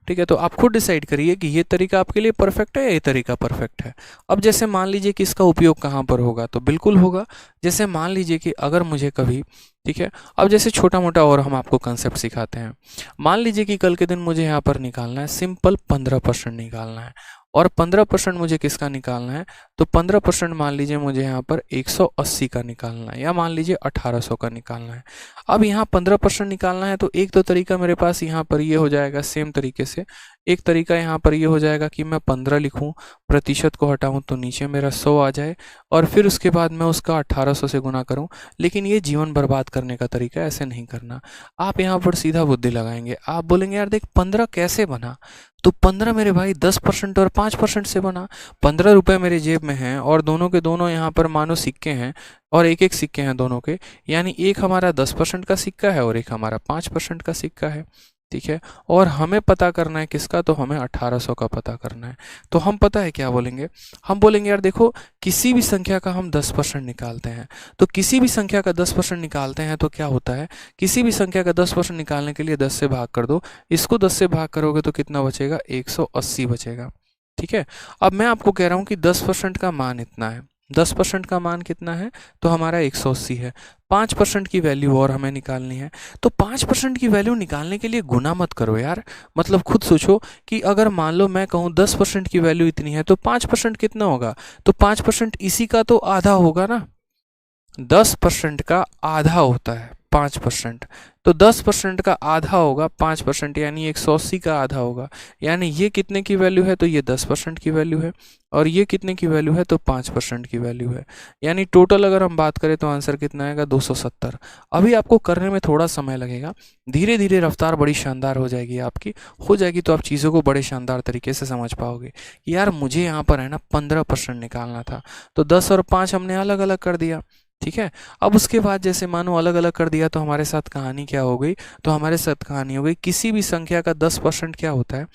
ठीक है, तो आप खुद डिसाइड करिए कि ये तरीका आपके लिए परफेक्ट है या ये तरीका परफेक्ट है। अब जैसे मान लीजिए कि इसका उपयोग कहाँ पर होगा, तो बिल्कुल होगा, जैसे मान लीजिए कि अगर मुझे कभी, ठीक है, अब जैसे छोटा मोटा और हम आपको कंसेप्ट सिखाते हैं। मान लीजिए कि कल के दिन मुझे यहाँ पर निकालना है सिंपल 15% निकालना है, और 15% मुझे किसका निकालना है, तो 15% मान लीजिए मुझे यहाँ पर 180 का निकालना है, या मान लीजिए 1800 का निकालना है। अब यहाँ 15% निकालना है तो एक तो तरीका मेरे पास यहाँ पर ये हो जाएगा सेम तरीके से। एक तरीका यहाँ पर ये हो जाएगा कि मैं 15 लिखूँ, प्रतिशत को हटाऊँ तो नीचे मेरा 100 आ जाए, और फिर उसके बाद मैं उसका 1800 से गुना करूँ। लेकिन ये जीवन बर्बाद करने का तरीका, ऐसे नहीं करना। आप यहाँ पर सीधा बुद्धि लगाएंगे, आप बोलेंगे यार देख 15 कैसे बना, तो 15 मेरे भाई 10% और 5% से बना। 15 रुपये मेरे जेब में हैं और दोनों के दोनों यहाँ पर मानो सिक्के हैं, और एक एक सिक्के हैं दोनों के, यानी एक हमारा 10% का सिक्का है और एक हमारा 5% का सिक्का है, ठीक है। और हमें पता करना है किसका, तो हमें 1800 का पता करना है। तो हम पता है क्या बोलेंगे, हम बोलेंगे यार देखो किसी भी संख्या का हम 10% निकालते हैं, तो किसी भी संख्या का 10% निकालते हैं तो क्या होता है, किसी भी संख्या का 10% निकालने के लिए 10 से भाग कर दो, इसको 10 से भाग करोगे तो कितना बचेगा, 180 बचेगा, ठीक है। अब मैं आपको कह रहा हूँ कि 10% का मान इतना है, 10% का मान कितना है, तो हमारा 180 है। 5% की वैल्यू और हमें निकालनी है। तो 5% की वैल्यू निकालने के लिए गुना मत करो यार, मतलब खुद सोचो कि अगर मान लो मैं कहूँ 10% की वैल्यू इतनी है तो 5% कितना होगा, तो 5% इसी का तो आधा होगा ना। 10% का आधा होता है 5%, तो 10% का आधा होगा 5%, यानी 180 का आधा होगा। यानी ये कितने की वैल्यू है, तो ये 10% की वैल्यू है, और ये कितने की वैल्यू है, तो 5% की वैल्यू है। यानी टोटल अगर हम बात करें तो आंसर कितना आएगा, 270। अभी आपको करने में थोड़ा समय लगेगा, धीरे धीरे रफ्तार बड़ी शानदार हो जाएगी आपकी, हो जाएगी तो आप चीज़ों को बड़े शानदार तरीके से समझ पाओगे। यार मुझे यहाँ पर है ना 15% निकालना था, तो 10 और 5 हमने अलग अलग कर दिया, ठीक है। अब उसके बाद जैसे मानो अलग अलग कर दिया तो हमारे साथ कहानी क्या हो गई, तो हमारे साथ कहानी हो गई किसी भी संख्या का 10% क्या होता है,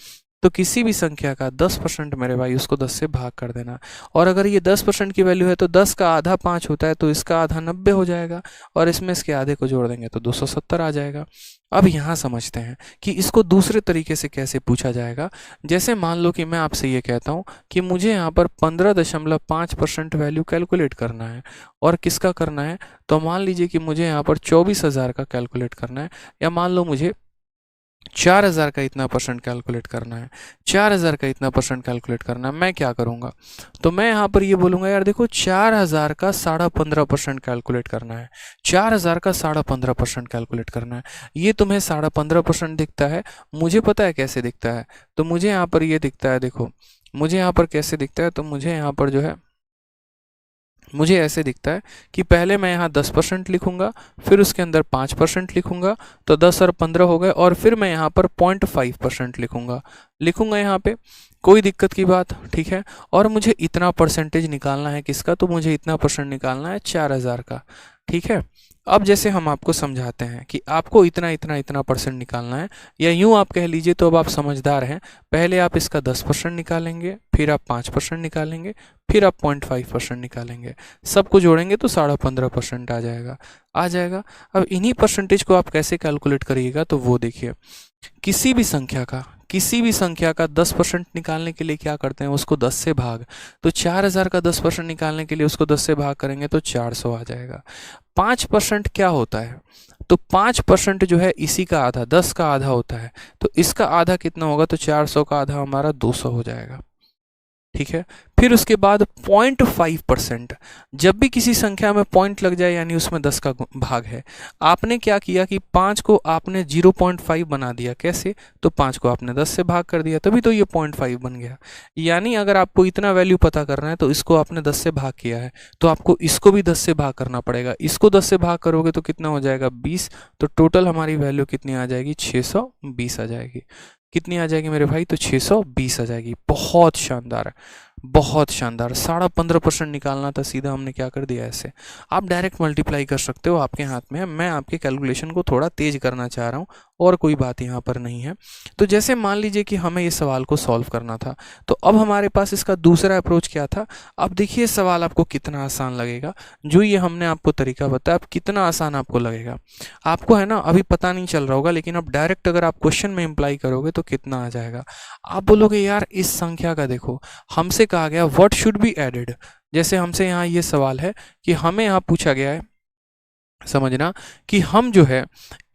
तो किसी भी संख्या का 10% मेरे भाई उसको 10 से भाग कर देना। और अगर ये 10% की वैल्यू है तो 10 का आधा 5 होता है, तो इसका आधा 90 हो जाएगा, और इसमें इसके आधे को जोड़ देंगे तो 270 आ जाएगा। अब यहाँ समझते हैं कि इसको दूसरे तरीके से कैसे पूछा जाएगा। जैसे मान लो कि मैं आपसे ये कहता हूँ कि मुझे यहाँ पर 15.5% वैल्यू कैलकुलेट करना है, और किसका करना है, तो मान लीजिए कि मुझे यहाँ पर 24,000 का कैलकुलेट करना है, या मान लो मुझे 4,000 का इतना परसेंट कैलकुलेट करना है, 4,000 का इतना परसेंट कैलकुलेट करना है। मैं क्या करूँगा, तो मैं यहाँ पर ये बोलूँगा यार देखो 4,000 का 15.5% कैलकुलेट करना है, 4,000 का 15.5% कैलकुलेट करना है। ये तुम्हें 15.5% दिखता है, मुझे पता है कैसे दिखता है, तो मुझे यहाँ पर ये दिखता है, देखो मुझे यहाँ पर कैसे दिखता है, तो मुझे यहाँ पर जो है मुझे ऐसे दिखता है कि पहले मैं यहाँ 10% लिखूंगा, फिर उसके अंदर 5% लिखूंगा, तो 10 और 15 हो गए, और फिर मैं यहाँ पर 0.5% लिखूंगा यहाँ पे, कोई दिक्कत की बात, ठीक है। और मुझे इतना परसेंटेज निकालना है किसका, तो मुझे इतना परसेंट निकालना है 4,000 का, ठीक है। अब जैसे हम आपको समझाते हैं कि आपको इतना इतना इतना परसेंट निकालना है, या यूँ आप कह लीजिए तो अब आप समझदार हैं, पहले आप इसका 10% निकालेंगे, फिर आप 5% निकालेंगे, फिर आप 0.5% निकालेंगे, सबको जोड़ेंगे तो 15.5% आ जाएगा। अब इन्हीं परसेंटेज को आप कैसे कैलकुलेट करिएगा, तो वो देखिए, किसी भी संख्या का 10% निकालने के लिए क्या करते हैं, उसको 10 से भाग, तो 4,000 का 10% निकालने के लिए उसको 10 से भाग करेंगे तो 400 आ जाएगा। 5% क्या होता है, तो 5% जो है इसी का आधा, 10 का आधा होता है, तो इसका आधा कितना होगा, तो 400 का आधा हमारा 200 हो जाएगा, ठीक है। फिर उसके बाद 0.5%, जब भी किसी संख्या में पॉइंट लग जाए यानी उसमें 10 का भाग है, आपने क्या किया कि 5 को आपने 0.5 बना दिया, कैसे, तो 5 को आपने 10 से भाग कर दिया, तभी तो ये 0.5 बन गया। यानी अगर आपको इतना वैल्यू पता करना है तो इसको आपने 10 से भाग किया है, तो आपको इसको भी 10 से भाग करना पड़ेगा, इसको 10 से भाग करोगे तो कितना हो जाएगा, 20, तो टोटल हमारी वैल्यू कितनी आ जाएगी, 620 आ जाएगी। कितनी आ जाएगी मेरे भाई, तो 620 आ जाएगी। बहुत शानदार है, बहुत शानदार। 15.5% निकालना था, सीधा हमने क्या कर दिया ऐसे। आप डायरेक्ट मल्टीप्लाई कर सकते हो, आपके हाथ में है, मैं आपके कैलकुलेशन को थोड़ा तेज करना चाह रहा हूँ, और कोई बात यहाँ पर नहीं है। तो जैसे मान लीजिए कि हमें इस सवाल को सॉल्व करना था, तो अब हमारे पास इसका दूसरा अप्रोच क्या था। अब देखिए सवाल आपको कितना आसान लगेगा, जो ये हमने आपको तरीका बताया, अब कितना आसान आपको लगेगा। आपको है ना अभी पता नहीं चल रहा होगा, लेकिन अब डायरेक्ट अगर आप क्वेश्चन में इम्प्लाई करोगे तो कितना आ जाएगा। आप बोलोगे यार इस संख्या का देखो, हमसे कहा गया व्हाट शुड बी एडेड। जैसे हमसे यहाँ ये सवाल है कि हमें यहाँ पूछा गया है, समझना, कि हम जो है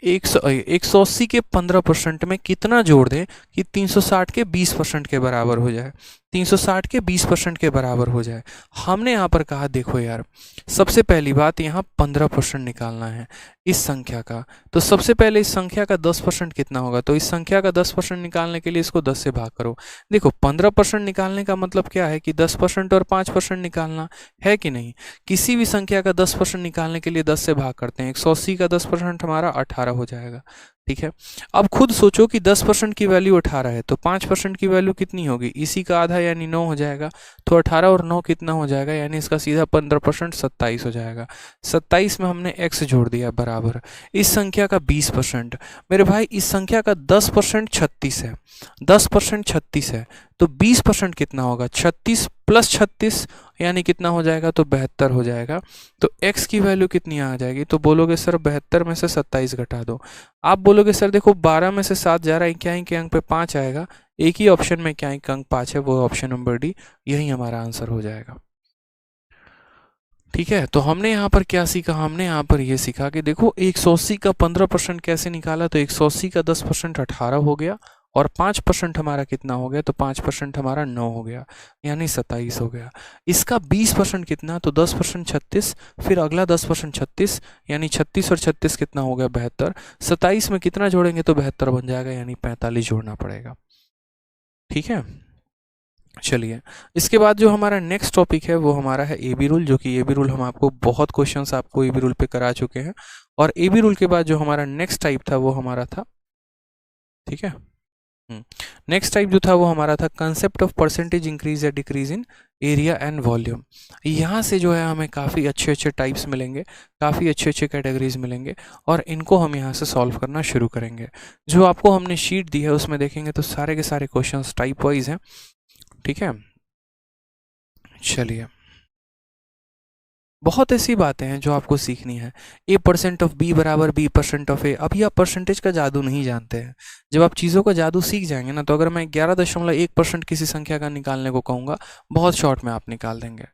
180 के 15% में कितना जोड़ दें कि 360 के 20% के बराबर हो जाए, 360 के 20% के बराबर हो जाए। हमने यहाँ पर कहा देखो यार, सबसे पहली बात यहाँ 15% निकालना है इस संख्या का, तो सबसे पहले इस संख्या का 10% कितना होगा, तो इस संख्या का 10% निकालने के लिए इसको 10 से भाग करो। देखो 15% निकालने का मतलब क्या है कि 10% और 5% निकालना है कि नहीं। किसी भी संख्या का 10% निकालने के लिए 10 से भाग करते हैं, 180 का 10% हमारा 18 हो जाएगा, ठीक है। अब खुद सोचो कि 10% की वैल्यू 18 है, तो 5% की वैल्यू कितनी होगी, इसी का आधा यानी 9 हो जाएगा, तो 18 और 9 कितना हो जाएगा, यानी इसका सीधा 15% 27 हो जाएगा। 27 में हमने x जोड़ दिया बराबर इस संख्या का 20%। मेरे भाई इस संख्या का 10% 36 है, 10% 36 है, तो 20% कितना होगा, 36 प्लस 36 यानी कितना हो जाएगा, तो 72 हो जाएगा। तो x की वैल्यू कितनी आ जाएगी, तो बोलोगे सर 72 में से 27 घटा दो। आप बोलोगे सर देखो 12 में से 7 जा रहा है, क्या के अंक पे 5 आएगा, एक ही ऑप्शन में क्या अंक 5 है, वो ऑप्शन नंबर डी, यही हमारा आंसर हो जाएगा। ठीक है, तो हमने यहाँ पर क्या सीखा, हमने यहाँ पर ये सीखा कि देखो 180 का 15% कैसे निकाला, तो 180 का 10% 18 हो गया, और 5% हमारा कितना हो गया, तो 5% हमारा 9 हो गया, यानी 27 हो गया। इसका 20% कितना, तो 10% 36, फिर अगला 10% 36, यानी 36 और 36 कितना हो गया, 72। 27 में कितना जोड़ेंगे तो 72 बन जाएगा, यानी 45 जोड़ना पड़ेगा। ठीक है, चलिए इसके बाद जो हमारा नेक्स्ट टॉपिक है वो हमारा है ए बी रूल, जो कि ए बी रूल हम आपको बहुत क्वेश्चंस आपको ए बी रूल पे करा चुके हैं। और ए बी रूल के बाद जो हमारा नेक्स्ट टाइप था वो हमारा था, ठीक है, नेक्स्ट टाइप जो था वो हमारा था कंसेप्ट ऑफ परसेंटेज इंक्रीज या decrease in area and volume. यहाँ से जो है हमें काफ़ी अच्छे अच्छे टाइप्स मिलेंगे, काफ़ी अच्छे अच्छे कैटेगरीज मिलेंगे, और इनको हम यहाँ से सॉल्व करना शुरू करेंगे। जो आपको हमने शीट दी है उसमें देखेंगे तो सारे के सारे क्वेश्चंस टाइप वाइज हैं। ठीक है, चलिए बहुत ऐसी बातें हैं जो आपको सीखनी है। A% ऑफ बी बराबर B% ऑफ ए। अभी आप परसेंटेज का जादू नहीं जानते हैं। जब आप चीज़ों का जादू सीख जाएंगे ना, तो अगर मैं 11.1% किसी संख्या का निकालने को कहूँगा, बहुत शॉर्ट में आप निकाल देंगे,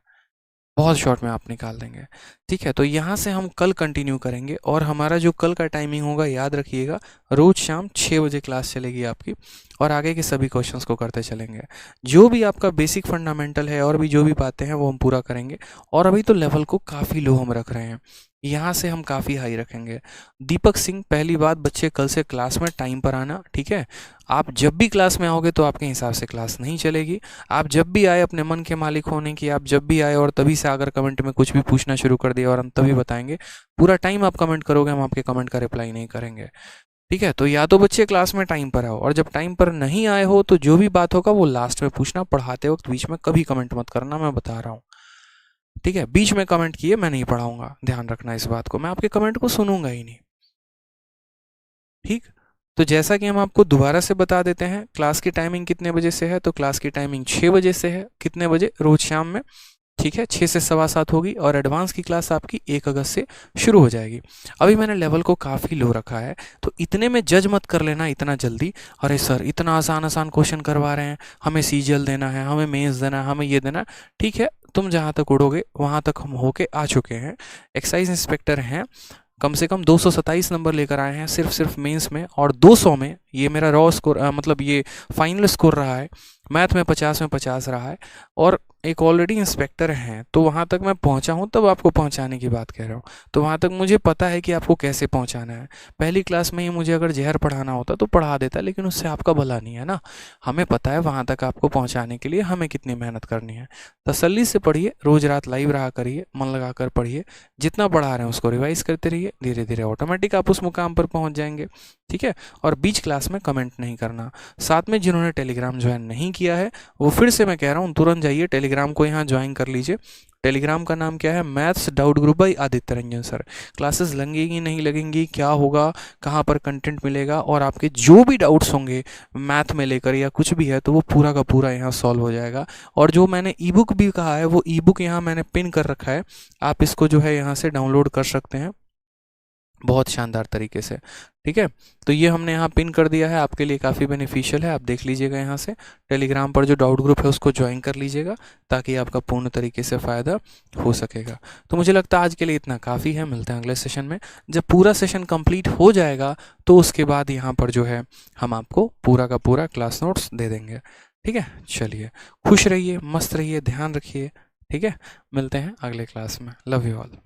बहुत शॉर्ट में आप निकाल देंगे। ठीक है, तो यहाँ से हम कल कंटिन्यू करेंगे, और हमारा जो कल का टाइमिंग होगा याद रखिएगा, रोज़ शाम 6 बजे क्लास चलेगी आपकी, और आगे के सभी क्वेश्चंस को करते चलेंगे। जो भी आपका बेसिक फंडामेंटल है और भी जो भी बातें हैं वो हम पूरा करेंगे। और अभी तो लेवल को काफ़ी लो हम रख रहे हैं, यहाँ से हम काफ़ी हाई रखेंगे। दीपक सिंह, पहली बात बच्चे कल से क्लास में टाइम पर आना, ठीक है। आप जब भी क्लास में आओगे तो आपके हिसाब से क्लास नहीं चलेगी। आप जब भी आए अपने मन के मालिक होने की, आप जब भी आए और तभी से अगर कमेंट में कुछ भी पूछना शुरू कर दिया और हम तभी बताएंगे, पूरा टाइम आप कमेंट करोगे, हम आपके कमेंट का रिप्लाई नहीं करेंगे। ठीक है, तो या तो बच्चे क्लास में टाइम पर आओ, और जब टाइम पर नहीं आए हो तो जो भी बात होगा वो लास्ट में पूछना, पढ़ाते वक्त बीच में कभी कमेंट मत करना, मैं बता रहा हूँ। ठीक है, बीच में कमेंट किए मैं नहीं पढ़ाऊंगा, ध्यान रखना इस बात को, मैं आपके कमेंट को सुनूंगा ही नहीं। ठीक, तो जैसा कि हम आपको दोबारा से बता देते हैं, क्लास की टाइमिंग कितने बजे से है, तो क्लास की टाइमिंग 6 बजे से है। कितने बजे, रोज शाम में। ठीक है, 6 से 7:15 होगी, और एडवांस की क्लास आपकी 1 अगस्त से शुरू हो जाएगी। अभी मैंने लेवल को काफ़ी लो रखा है, तो इतने में जज मत कर लेना इतना जल्दी, अरे सर इतना आसान आसान क्वेश्चन करवा रहे हैं, हमें सीजीएल देना है, हमें मेंस देना है, हमें ये देना है। ठीक है, तुम जहाँ तक उड़ोगे वहाँ तक हम होके आ चुके हैं, एक्साइज इंस्पेक्टर हैं, कम से कम 227 नंबर लेकर आए हैं सिर्फ मेंस में, और 200 में ये मेरा रॉ स्कोर, मतलब ये फाइनल स्कोर रहा है। मैथ में 50 में 50 रहा है, और एक ऑलरेडी इंस्पेक्टर हैं, तो वहाँ तक मैं पहुँचा हूँ, तब आपको पहुँचाने की बात कह रहा हूँ। तो वहाँ तक मुझे पता है कि आपको कैसे पहुँचाना है। पहली क्लास में ही मुझे अगर जहर पढ़ाना होता तो पढ़ा देता, लेकिन उससे आपका भला नहीं है ना। हमें पता है वहाँ तक आपको पहुँचाने के लिए हमें कितनी मेहनत करनी है। तसल्ली से पढ़िए, रोज़ रात लाइव रहा करिए, मन लगा कर पढ़िए, जितना पढ़ा रहे हैं उसको रिवाइज करते रहिए, धीरे धीरे ऑटोमेटिक आप उस मुकाम पर पहुँच जाएंगे। ठीक है, और बीच क्लास में कमेंट नहीं करना। साथ में जिन्होंने टेलीग्राम ज्वाइन नहीं किया है, वो फिर से मैं कह रहा हूँ तुरंत जाइए टेलीग्राम को यहाँ ज्वाइन कर लीजिए। टेलीग्राम का नाम क्या है, maths doubt group by Aditya Ranjan sir. Classes लगेंगी नहीं लगेंगी, क्या होगा, कहाँ पर कंटेंट मिलेगा, और आपके जो भी डाउट्स होंगे मैथ में लेकर या कुछ भी है, तो वो पूरा का पूरा यहाँ सॉल्व हो जाएगा। और जो मैंने ई बुक भी कहा है, वो ई बुक यहाँ मैंने पिन कर रखा है, आप इसको जो है यहाँ से डाउनलोड कर सकते हैं बहुत शानदार तरीके से। ठीक है, तो ये हमने यहाँ पिन कर दिया है, आपके लिए काफ़ी बेनिफिशियल है, आप देख लीजिएगा यहाँ से। टेलीग्राम पर जो डाउट ग्रुप है उसको ज्वाइन कर लीजिएगा, ताकि आपका पूर्ण तरीके से फ़ायदा हो सकेगा। तो मुझे लगता है आज के लिए इतना काफ़ी है, मिलते हैं अगले सेशन में। जब पूरा सेशन कंप्लीट हो जाएगा तो उसके बाद यहाँ पर जो है हम आपको पूरा का पूरा क्लास नोट्स दे देंगे। ठीक है, चलिए खुश रहिए, मस्त रहिए, ध्यान रखिए। ठीक है, मिलते हैं अगले क्लास में। Love you all.